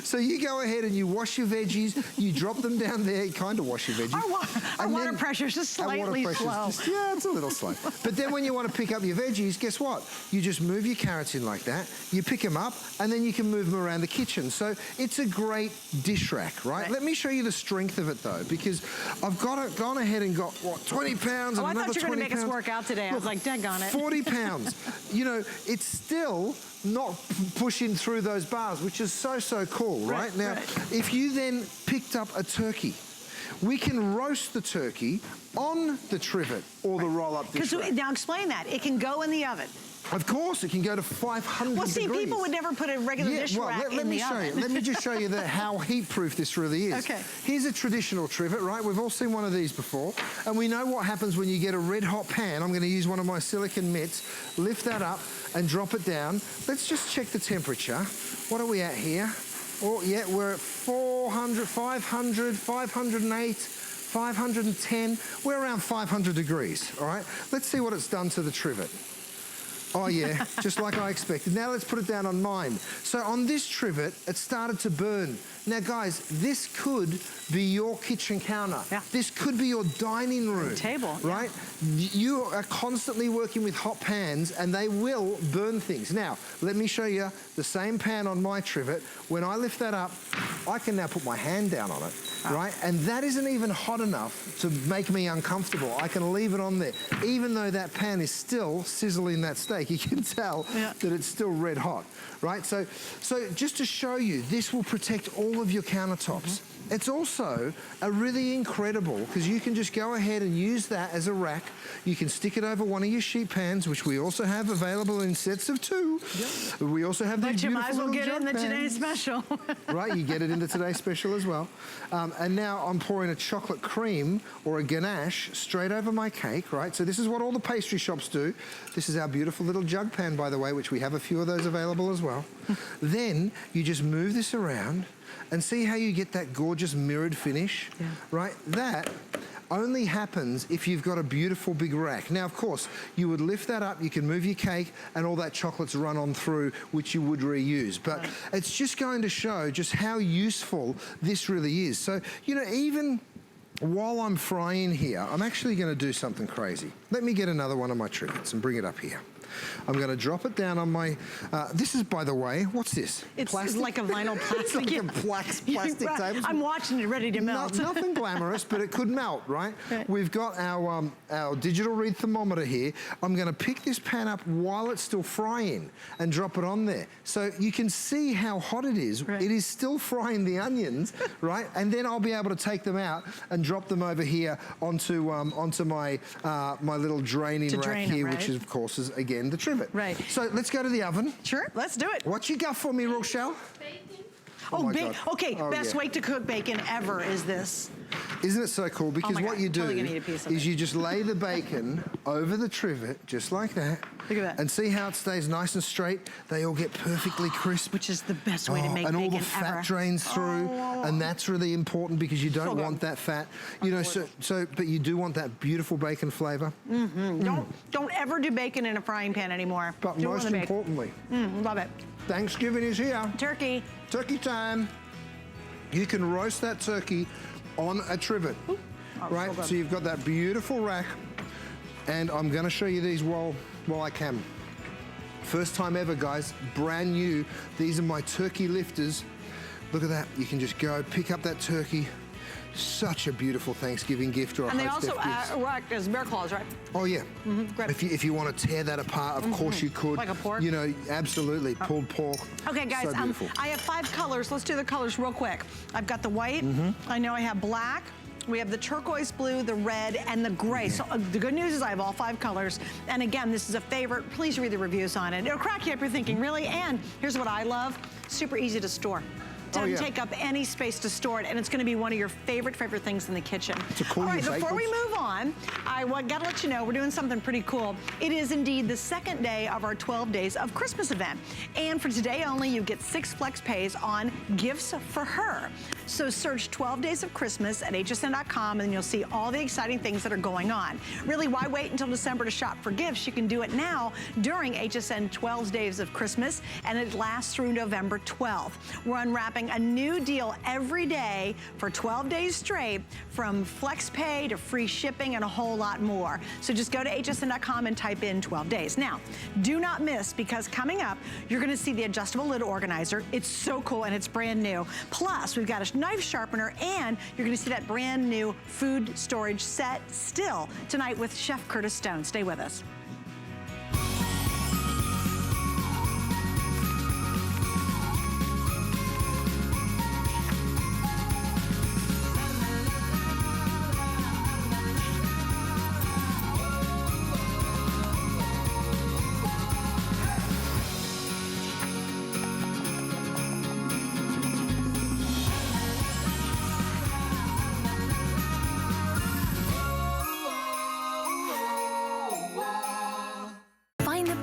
So you go ahead and you wash your veggies, you drop them down there, you kind of wash your veggies. Our water pressure's just slightly slow. Yeah, it's a little slow. But then when you want to pick up your veggies, guess what? You just move your carrots in like that, you pick them up, and then you can move them around the kitchen. So it's a great dish rack, right? Let me show you the strength of it though, because I've gone ahead and got, what, 20 pounds and I another 20 pounds. thought you were going to make us work out today. I was like, daggone it. 40 pounds. You know, it's still not pushing through those bars, which is so cool, right? Now, if you then picked up a turkey, we can roast the turkey on the trivet or the roll-up dish rack. Now explain that. It can go in the oven. Of course, it can go to 500 Well, see, degrees. people would never put a regular dish rack in the oven. Let me just show you how heat-proof this really is. Okay. Here's a traditional trivet, right? We've all seen one of these before. And we know what happens when you get a red-hot pan. I'm going to use one of my silicone mitts, lift that up and drop it down. Let's just check the temperature. What are we at here? Oh, yeah, we're at 400, 500, 508, 510. We're around 500 degrees, all right? Let's see what it's done to the trivet. Oh yeah, just like I expected. Now let's put it down on mine. So on this trivet, it started to burn. Now guys, this could be your kitchen counter. Yeah. This could be your dining room. Table. Right? Yeah. You are constantly working with hot pans and they will burn things. Now, let me show you the same pan on my trivet. When I lift that up, I can now put my hand down on it, right? And that isn't even hot enough to make me uncomfortable. I can leave it on there. Even though that pan is still sizzling that steak, you can tell that it's still red hot, right? So just to show you, this will protect all of your countertops. It's also a really incredible, because you can just go ahead and use that as a rack. You can stick it over one of your sheet pans, which we also have available in sets of 2. Yep. We also have these beautiful you might as well get it in the today's special. Right, you get it in the today's special as well. And now I'm pouring a chocolate cream or a ganache straight over my cake, right? So this is what all the pastry shops do. This is our beautiful little jug pan, by the way, which we have a few of those available as well. Then you just move this around and see how you get that gorgeous mirrored finish, right? That only happens if you've got a beautiful big rack. Now, of course, you would lift that up, you can move your cake, and all that chocolate's run on through, which you would reuse. But it's just going to show just how useful this really is. So, you know, even while I'm frying here, I'm actually going to do something crazy. Let me get another one of my trivets and bring it up here. I'm going to drop it down on my, this is, by the way, what's this? It's like a vinyl plastic. It's like a plastic table. I'm watching it ready to melt. Nothing glamorous, but it could melt, right? We've got our digital read thermometer here. I'm going to pick this pan up while it's still frying and drop it on there. So you can see how hot it is. It is still frying the onions, right? And then I'll be able to take them out and drop them over here onto my my little draining rack here, which is, of course, is again the trivet. Right. So let's go to the oven. Sure, let's do it. What you got for me, Rochelle? Bacon. Oh bacon. Okay, best way to cook bacon ever is this. Isn't it so cool? Because what you do is you just lay the bacon over the trivet, just like that. Look at that. And see how it stays nice and straight? They all get perfectly crisp. Which is the best way to make bacon ever. And all the fat drains through. And that's really important because you don't want that fat. You know, but you do want that beautiful bacon flavor. Don't ever do bacon in a frying pan anymore. But most importantly, love it. Thanksgiving is here. Turkey. Turkey time. You can roast that turkey on a trivet, right? So you've got that beautiful rack, and I'm gonna show you these while I can. First time ever, guys, brand new. These are my turkey lifters. Look at that, you can just go pick up that turkey. Such a beautiful Thanksgiving gift or a And they also act as bear claws, right? Oh yeah. If you want to tear that apart, of course you could. Like a pork? You know, absolutely, pulled pork. Okay guys, so I have 5 colors. Let's do the colors real quick. I've got the white, I know I have black, we have the turquoise blue, the red, and the gray. So the good news is I have all 5 colors. And again, this is a favorite. Please read the reviews on it. It'll crack you up, you're thinking, really? And here's what I love, super easy to store. Doesn't take up any space to store it, and it's going to be one of your favorite things in the kitchen. All right, before we move on, I gotta let you know, we're doing something pretty cool. It is indeed the second day of our 12 Days of Christmas event. And for today only, you get 6 flex pays on gifts for her. So search 12 Days of Christmas at hsn.com and you'll see all the exciting things that are going on. Really, why wait until December to shop for gifts? You can do it now during HSN 12 Days of Christmas, and it lasts through November 12th. We're unwrapping a new deal every day for 12 days straight, from flex pay to free shipping and a whole lot more. So just go to hsn.com and type in 12 days. Now, do not miss, because coming up, you're gonna see the adjustable lid organizer. It's so cool and it's brand new. Plus, we've got a knife sharpener, and you're gonna see that brand new food storage set still tonight with Chef Curtis Stone. Stay with us.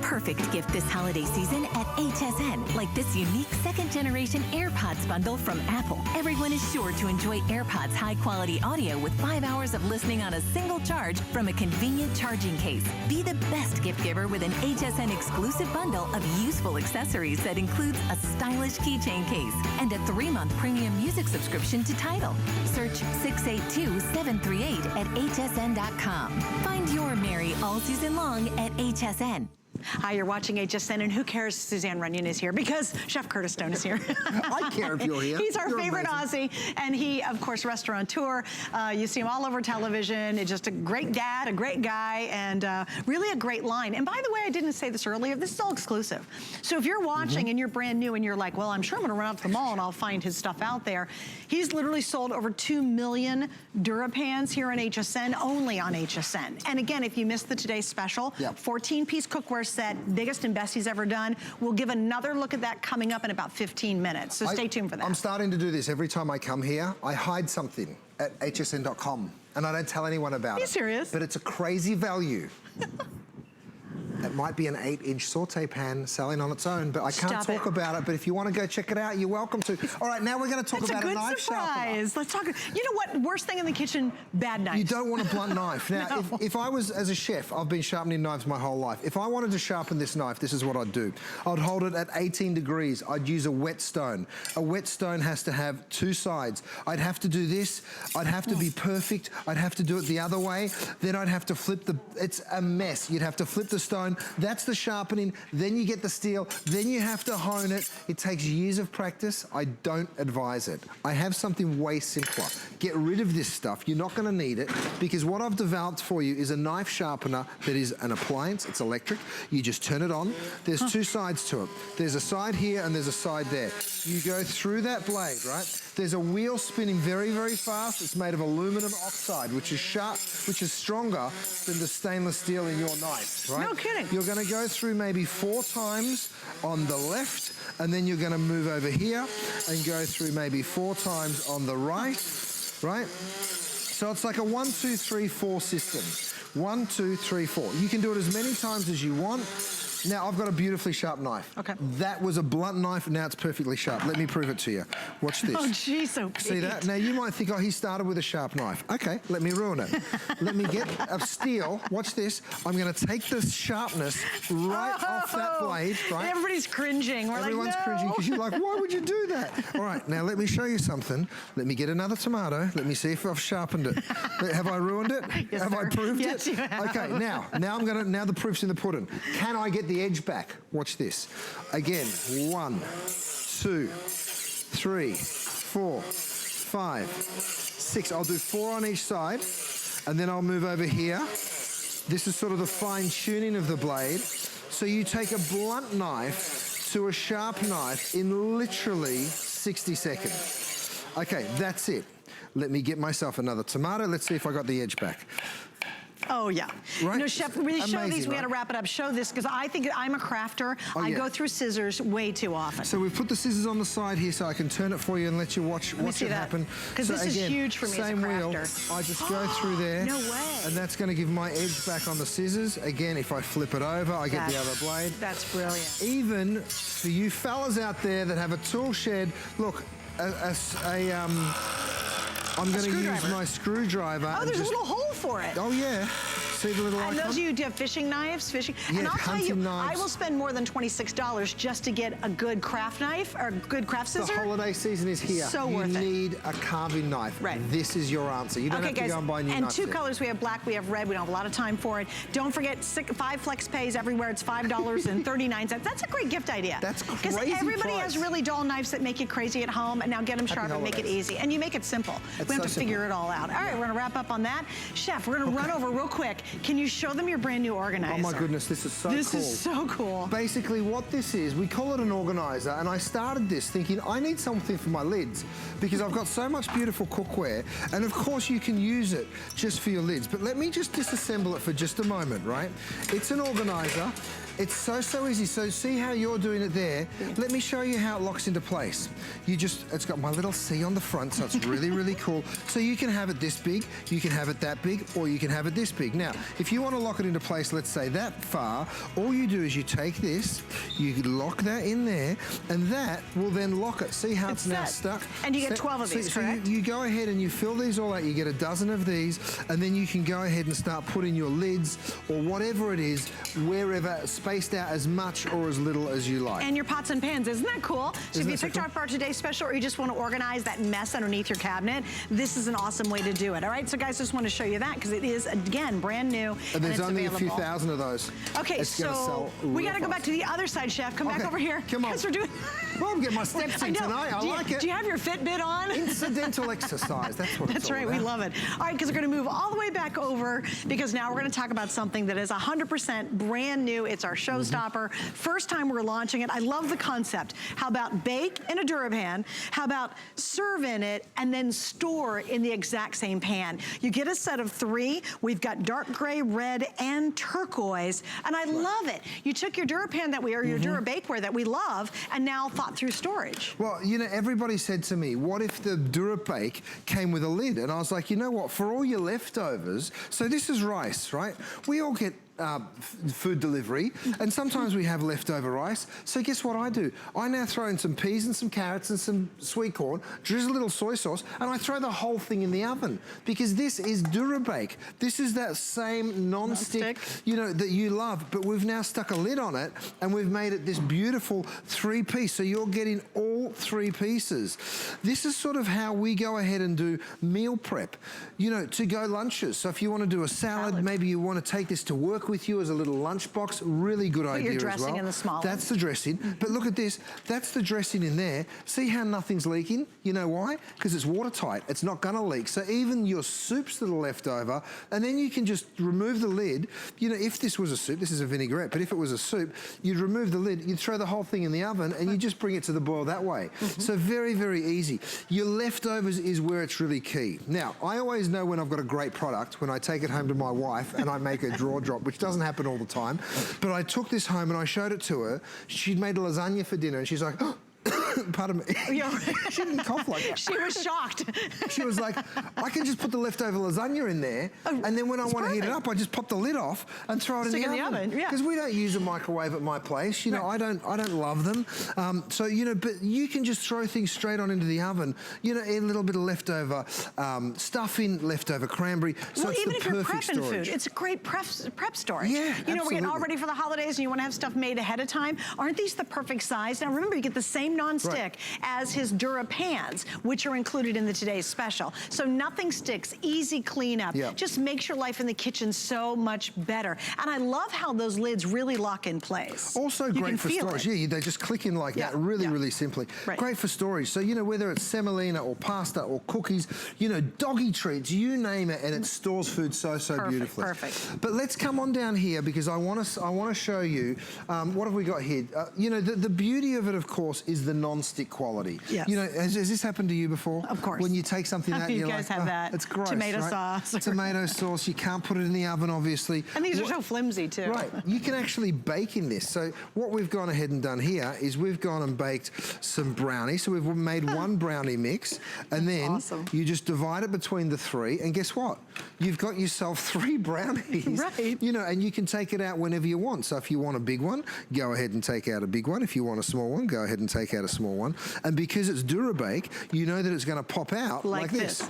Perfect gift this holiday season at HSN, like this unique second-generation AirPods bundle from Apple. Everyone is sure to enjoy AirPods high-quality audio with 5 hours of listening on a single charge from a convenient charging case. Be the best gift giver with an HSN exclusive bundle of useful accessories that includes a stylish keychain case and a 3-month premium music subscription to Tidal. Search 682-738 at hsn.com. Find your merry all season long at HSN. Hi, you're watching HSN, and who cares Suzanne Runyon is here, because Chef Curtis Stone is here. I care if you're here. He's our You're favorite amazing. Aussie, and he, of course, restaurateur. You see him all over television. He's just a great dad, a great guy, and really a great line. And by the way, I didn't say this earlier, this is all exclusive. So if you're watching and you're brand new and you're like, well, I'm sure I'm gonna run out to the mall and I'll find his stuff out there. He's literally sold over 2 million DuraPans here on HSN, only on HSN. And again, if you missed the today's special, 14-piece cookware set, biggest and best he's ever done. We'll give another look at that coming up in about 15 minutes. So stay tuned for that. I'm starting to do this every time I come here. I hide something at hsn.com and I don't tell anyone about it. Are you serious? But it's a crazy value. It might be an 8-inch saute pan selling on its own, but I can't talk about it. But if you want to go check it out, you're welcome to. All right, now we're going to talk about a knife sharpener. Let's talk. You know what? Worst thing in the kitchen, bad knives. You don't want a blunt knife. Now, No. if I was, as a chef, I've been sharpening knives my whole life. If I wanted to sharpen this knife, this is what I'd do. I'd hold it at 18 degrees. I'd use a whetstone. A whetstone has to have 2 sides. I'd have to do this. I'd have to be perfect. I'd have to do it the other way. Then I'd have to flip the, it's a mess. You'd have to flip the stone. That's the sharpening. Then you get the steel. Then you have to hone it. It takes years of practice. I don't advise it. I have something way simpler. Get rid of this stuff. You're not going to need it, because what I've developed for you is a knife sharpener that is an appliance. It's electric. You just turn it on. There's 2 sides to it. There's a side here and there's a side there. You go through that blade, right? There's a wheel spinning very, very fast. It's made of aluminum oxide, which is sharp, which is stronger than the stainless steel in your knife, right? No kidding. You're going to go through maybe 4 times on the left, and then you're going to move over here and go through maybe 4 times on the right, right? So it's like a 1, 2, 3, 4 system. 1, 2, 3, 4. You can do it as many times as you want. Now, I've got a beautifully sharp knife. Okay. That was a blunt knife, and now it's perfectly sharp. Let me prove it to you. Watch this. Oh, geez, so See that? Now, you might think, oh, he started with a sharp knife. Okay, let me ruin it. Let me get a steel. Watch this. I'm going to take the sharpness right off that blade, right? Everybody's cringing. We're Everyone's like, no. cringing because you're like, why would you do that? All right, now let me show you something. Let me get another tomato. Let me see if I've sharpened it. Have I ruined it? Yes, have I sir. proved Yes, it? you have. Okay, now the proof's in the pudding. Can I get the edge back? Watch this. Again, 1, 2, 3, 4, 5, 6. I'll do 4 on each side, and then I'll move over here. This is sort of the fine tuning of the blade. So you take a blunt knife to a sharp knife in literally 60 seconds. Okay, that's it. Let me get myself another tomato. Let's see if I got the edge back. Oh, yeah. Right? You know, Chef, really show Amazing, these. We right? got to wrap it up. Show this, because I think I'm a crafter. I go through scissors way too often. So we've put the scissors on the side here so I can turn it for you and let you watch it happen. Because this is huge for me as a crafter. Same wheel, I just go through there. No way. And that's going to give my edge back on the scissors. Again, if I flip it over, I get the other blade. That's brilliant. Even for you fellas out there that have a tool shed, look, I'm going to use my screwdriver. Oh, there's a little hole for it. Oh, yeah. See the little icon? And those of you who have fishing knives, Yeah, and I'll tell you, knives. I will spend more than $26 just to get a good craft knife or a good craft scissor. The holiday season is here. So worth it. You need a carving knife. Right. This is your answer. You don't have to go and buy new knives. And two colors. We have black, we have red. We don't have a lot of time for it. Don't forget 5 flex pays everywhere. It's $5.39. That's a great gift idea. That's crazy Because everybody price. has really dull knives that make you crazy at home, and now get them sharp and make it easy. And you make it simple. We don't have to figure it all out. All right, we're going to wrap up on that. Chef, we're going to run over real quick. Can you show them your brand new organizer? Oh my goodness, this is so cool. This is so cool. Basically what this is, we call it an organizer, and I started this thinking I need something for my lids because I've got so much beautiful cookware, and of course you can use it just for your lids, but let me just disassemble it for just a moment, right? It's an organizer. It's so easy. So see how you're doing it there? Let me show you how it locks into place. It's got my little C on the front, so it's really, really cool. So you can have it this big, you can have it that big, or you can have it this big. Now, if you want to lock it into place, let's say that far, all you do is you take this, you lock that in there, and that will then lock it. See how it's now stuck? And you get 12 of these, correct? So you go ahead and you fill these all out. You get a dozen of these, and then you can go ahead and start putting your lids or whatever it is, wherever, spaced out as much or as little as you like. And your pots and pans, isn't that cool? So if you picked out for our today's special, or you just want to organize that mess underneath your cabinet, this is an awesome way to do it. All right, so guys, just want to show you that because it is, again, brand new. And there's only a few thousand of those. Okay, so we got to go back to the other side, Chef. Come back over here. Come on. Because we're doing... Well, I'm getting my steps in tonight. I like it. Do you have your Fitbit on? Incidental exercise. That's what it's all right. about. We love it. All right, because we're going to move all the way back over because now we're going to talk about something that is 100% brand new. It's our showstopper. First time we're launching it. I love the concept. How about bake in a DuraPan? How about serve in it and then store in the exact same pan? You get a set of 3. We've got dark gray, red, and turquoise, and I love it. You took your DuraPan that or your DuraBakeware that we love, and now thought through storage. Well, you know, everybody said to me, what if the DuraBake came with a lid? And I was like, you know what, for all your leftovers, so this is rice, right? We all get food delivery, and sometimes we have leftover rice. So guess what I do? I now throw in some peas and some carrots and some sweet corn, drizzle a little soy sauce, and I throw the whole thing in the oven because this is DuraBake. This is that same non-stick, you know, that you love, but we've now stuck a lid on it and we've made it this beautiful 3-piece. So you're getting all 3 pieces. This is sort of how we go ahead and do meal prep, you know, to-go lunches. So if you want to do a salad, maybe you want to take this to work with you as a little lunchbox. Really good idea as well. Put your dressing in the small. That's the dressing. But look at this. That's the dressing in there. See how nothing's leaking? You know why? Because it's watertight. It's not going to leak. So even your soups that are left over, and then you can just remove the lid. You know, if this was a soup, this is a vinaigrette, but if it was a soup, you'd remove the lid, you'd throw the whole thing in the oven, and you just bring it to the boil that way. So very, very easy. Your leftovers is where it's really key. Now, I always know when I've got a great product when I take it home to my wife and I make a drawer drop, which doesn't happen all the time. But I took this home and I showed it to her. She'd made a lasagna for dinner and she's like, oh, pardon me. She didn't cough like that. She was shocked. She was like, I can just put the leftover lasagna in there, and then when I want to heat it up, I just pop the lid off and throw it in the oven. Because we don't use a microwave at my place. You know, I don't love them. So, you know, but you can just throw things straight on into the oven. You know, a little bit of leftover stuffing, leftover cranberry. So it's even the if you're perfect prepping storage. food, it's a great prep storage. Yeah, you know, we're getting all ready for the holidays and you want to have stuff made ahead of time. Aren't these the perfect size? Now remember, you get the same non-stick as his DuraPans, which are included in the today's special. So nothing sticks, easy cleanup. Just makes your life in the kitchen so much better. And I love how those lids really lock in place. Also great for storage. Yeah, they just click in like that really, really simply. Great for storage. So, you know, whether it's semolina or pasta or cookies, you know, doggy treats, you name it, and it stores food so beautifully. Perfect. But let's come on down here because I want to show you, what have we got here? You know, the beauty of it, of course, is the non non-stick quality. Yes. You know, has this happened to you before? Of course. When you take something out and You you're guys like, have that. It's gross, Tomato right? sauce. Tomato sauce, you can't put it in the oven, obviously. And these are so flimsy too. Right, you can actually bake in this. So what we've gone ahead and done here is we've gone and baked some brownies. So we've made one brownie mix, and then awesome. you just divide it between the three, and guess what? You've got yourself 3 brownies. Right. You know, and you can take it out whenever you want. So if you want a big one, go ahead and take out a big one. If you want a small one, go ahead and take out a small one. And because it's Durabake, you know that it's going to pop out like this.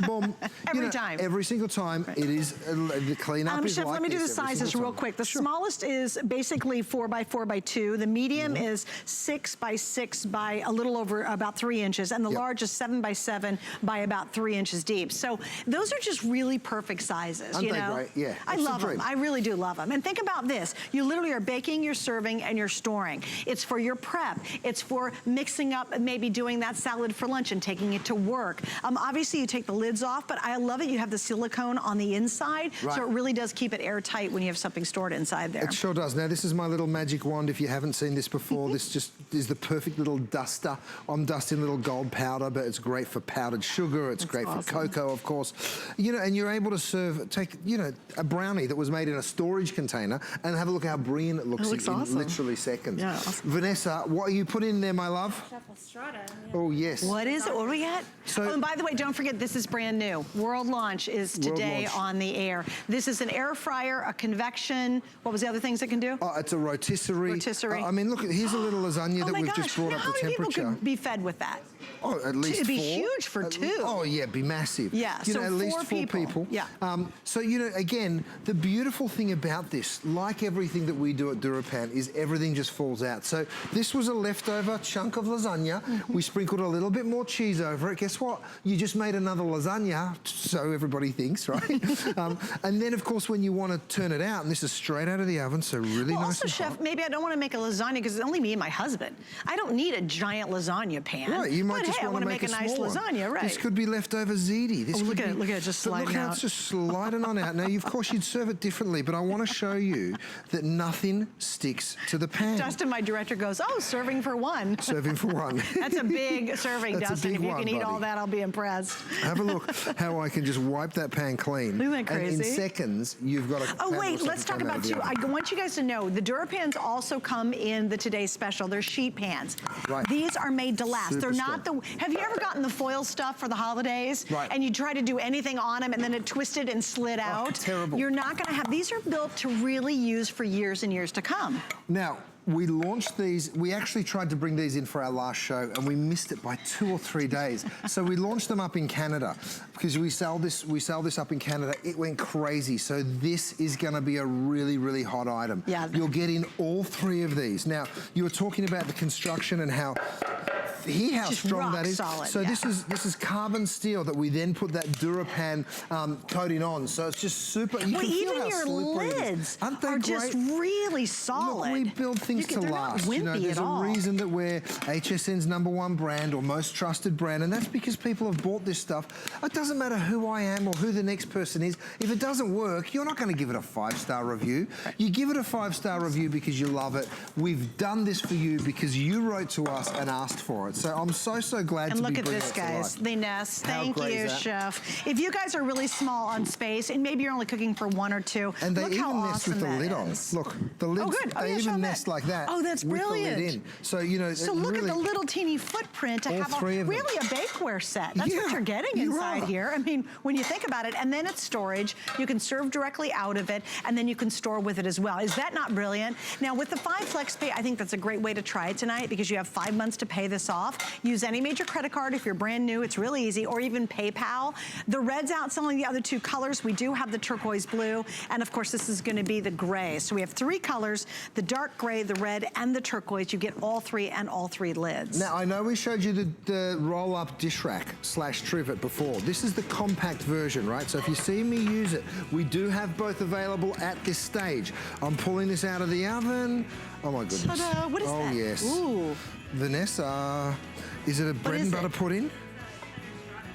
Boom. Every time. Every single time. Right. It is, the cleanup is Chef, like let me do the this every sizes single real time. quick. The Sure. smallest is basically 4 by 4 by 2. The medium is 6 by 6 by a little over about 3 inches. And the large is 7 by 7 by about 3 inches deep. So those are just really perfect sizes, Aren't you they know? great? Yeah. I love them. I really do love them. And think about this. You literally are baking, you're serving, and you're storing. It's for your prep. It's for mixing up, maybe doing that salad for lunch and taking it to work. Obviously, you take the lids off, but I love it. You have the silicone on the inside, so it really does keep it airtight when you have something stored inside there. It sure does. Now, this is my little magic wand. If you haven't seen this before, this just is the perfect little duster. I'm dusting little gold powder, but it's great for powdered sugar. It's great for cocoa, of course. You know, and you're able to serve, take, you know, a brownie that was made in a storage container and have a look how brilliant it looks, in literally seconds. Yeah, awesome. Vanessa, what are you putting in there, my love? Strata. Oh, yes. What is it? What do we got? So, and by the way, don't forget, this is brand new. World launch is today on the air. This is an air fryer, a convection. What was the other things it can do? Oh, it's a rotisserie. Rotisserie. I mean, look, here's a little lasagna that we've just brought up the temperature. How many people could be fed with that? Oh, at least 4. It'd be huge for 2. Oh, yeah, it'd be massive. Yeah, you so know, at least 4 people. Yeah. So, you know, again, the beautiful thing about this, like everything that we do at Durapan, is everything just falls out. So this was a leftover chunk of lasagna. We sprinkled a little bit more cheese over it. Guess what? You just made another lasagna, so everybody thinks, right? And then, of course, when you want to turn it out, and this is straight out of the oven, so really nice also, and Chef, hot. maybe I don't want to make a lasagna because it's only me and my husband. I don't need a giant lasagna pan. Right, you might just I want to make a nice lasagna, right? This could be leftover ziti. This look at it, just sliding look how out. it's just sliding on out. Now, of course, you'd serve it differently, but I want to show you that nothing sticks to the pan. Dustin, my director, goes, oh, serving for 1. Serving for 1. That's a big serving, That's Dustin. a big If you can eat all buddy. that, I'll be impressed. Have a look how I can just wipe that pan clean. Isn't that crazy? And in seconds, you've got a Oh, pan wait, or let's talk something come out about of the I oven. want you guys to know, the Durapans also come in the Today's Special. They're sheet pans. Right. These are made to last. They're Super not strong. have you ever gotten the foil stuff for the holidays? Right. And you try to do anything on them and then it twisted and slid out? Terrible. You're not gonna have, these are built to really use for years and years to come. Now, we launched these, we actually tried to bring these in for our last show and we missed it by 2 or 3 days. So we launched them up in Canada because we sell this up in Canada. It went crazy. So this is gonna be a really, really hot item. Yeah. You're getting all 3 of these. Now, you were talking about the construction and how Just strong that is. solid, So yeah. this is carbon steel that we then put that Durapan coating on. So it's just super, you Well, can feel even how your slippery it is. lids Aren't they are great? just really solid. Look, we build things to they're last. Not You know, wimpy there's at a all. reason that we're HSN's #1 brand or most trusted brand, and that's because people have bought this stuff. It doesn't matter who I am or who the next person is. If it doesn't work, you're not going to give it a 5-star review. You give it a 5-star review because you love it. We've done this for you because you wrote to us and asked for it. So I'm so glad And to look be at bringing this, it to guys. life. They nest. How Thank great you, is that? Chef. If you guys are really small on space, and maybe you're only cooking for 1 or 2, And they look even how nest awesome with the that lid on. is. Look, the lids, good. Oh, they yeah, show even that. nest like that. Oh, that's with brilliant. the lid in. So, you know, So look at the little teeny footprint to All have 3 of them. really a bakeware set. That's what Yeah, you're getting you inside are. here. I mean, when you think about it, and then it's storage. You can serve directly out of it, and then you can store with it as well. Is that not brilliant? Now, with the 5 Flex Pay, I think that's a great way to try it tonight because you have 5 months to pay this off. Use any major credit card if you're brand new. It's really easy, or even PayPal. The red's outselling the other 2 colors. We do have the turquoise blue, and of course, this is going to be the gray. So we have 3 colors: the dark gray, the red, and the turquoise. You get all 3 and all 3 lids. Now, I know we showed you the roll-up dish rack / trivet before. This is the compact version, right? So if you see me use it, we do have both available at this stage. I'm pulling this out of the oven. Oh my goodness. Ta-da! What is that? Oh yes. Ooh. Vanessa, is it a bread and butter pudding?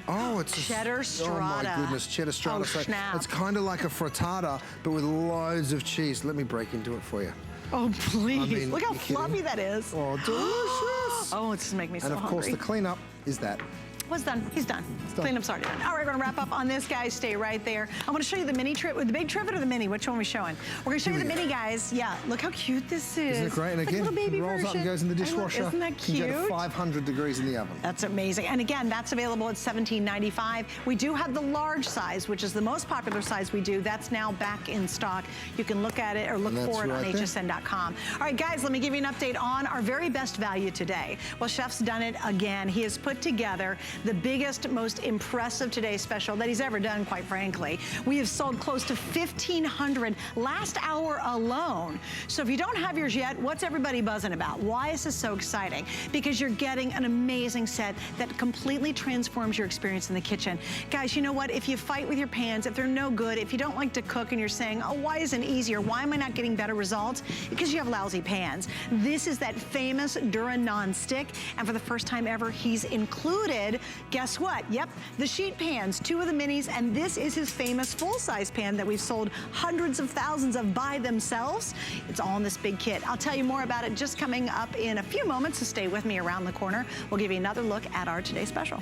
Oh, it's cheddar strata. Oh my goodness, cheddar strata. Oh, So snap. it's kind of like a frittata, but with loads of cheese. Let me break into it for you. Oh, please. I mean, look how you kidding? fluffy that is. Oh, delicious. Oh, it's just making me so And of course, hungry. the cleanup is that. What's done? He's done. done. Cleanup's already done. All right, we're gonna wrap up on this, guys. Stay right there. I want to show you the mini trip, the big trivet or the mini. Which one are we showing? We're gonna show you the mini, guys. Yeah, look how cute this is. Isn't it great? And Like a again, little baby it rolls version. up and goes in the dishwasher. Isn't that Can cute? go to 500 degrees in the oven. That's amazing. And again, that's available at $17.95. We do have the large size, which is the most popular size we do. That's now back in stock. You can look at it or look for it on right there. hsn.com. All right, guys, let me give you an update on our very best value today. Well, Chef's done it again. He has put together the biggest, most impressive Today Special that he's ever done, quite frankly. We have sold close to 1,500 last hour alone. So if you don't have yours yet, what's everybody buzzing about? Why is this so exciting? Because you're getting an amazing set that completely transforms your experience in the kitchen. Guys, you know what? If you fight with your pans, if they're no good, if you don't like to cook and you're saying, oh, why isn't it easier? Why am I not getting better results? Because you have lousy pans. This is that famous Dura non-stick. And for the first time ever, he's included, guess what? Yep, the sheet pans, 2 of the minis, and this is his famous full-size pan that we've sold hundreds of thousands of by themselves. It's all in this big kit. I'll tell you more about it just coming up in a few moments, so stay with me around the corner. We'll give you another look at our Today Special.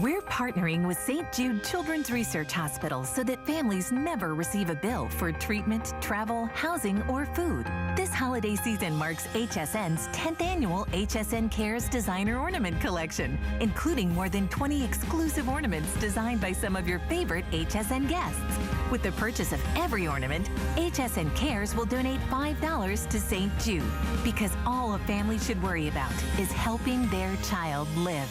We're partnering with St. Jude Children's Research Hospital so that families never receive a bill for treatment, travel, housing, or food. This holiday season marks HSN's 10th annual HSN Cares Designer Ornament Collection, including more than 20 exclusive ornaments designed by some of your favorite HSN guests. With the purchase of every ornament, HSN Cares will donate $5 to St. Jude, because all a family should worry about is helping their child live.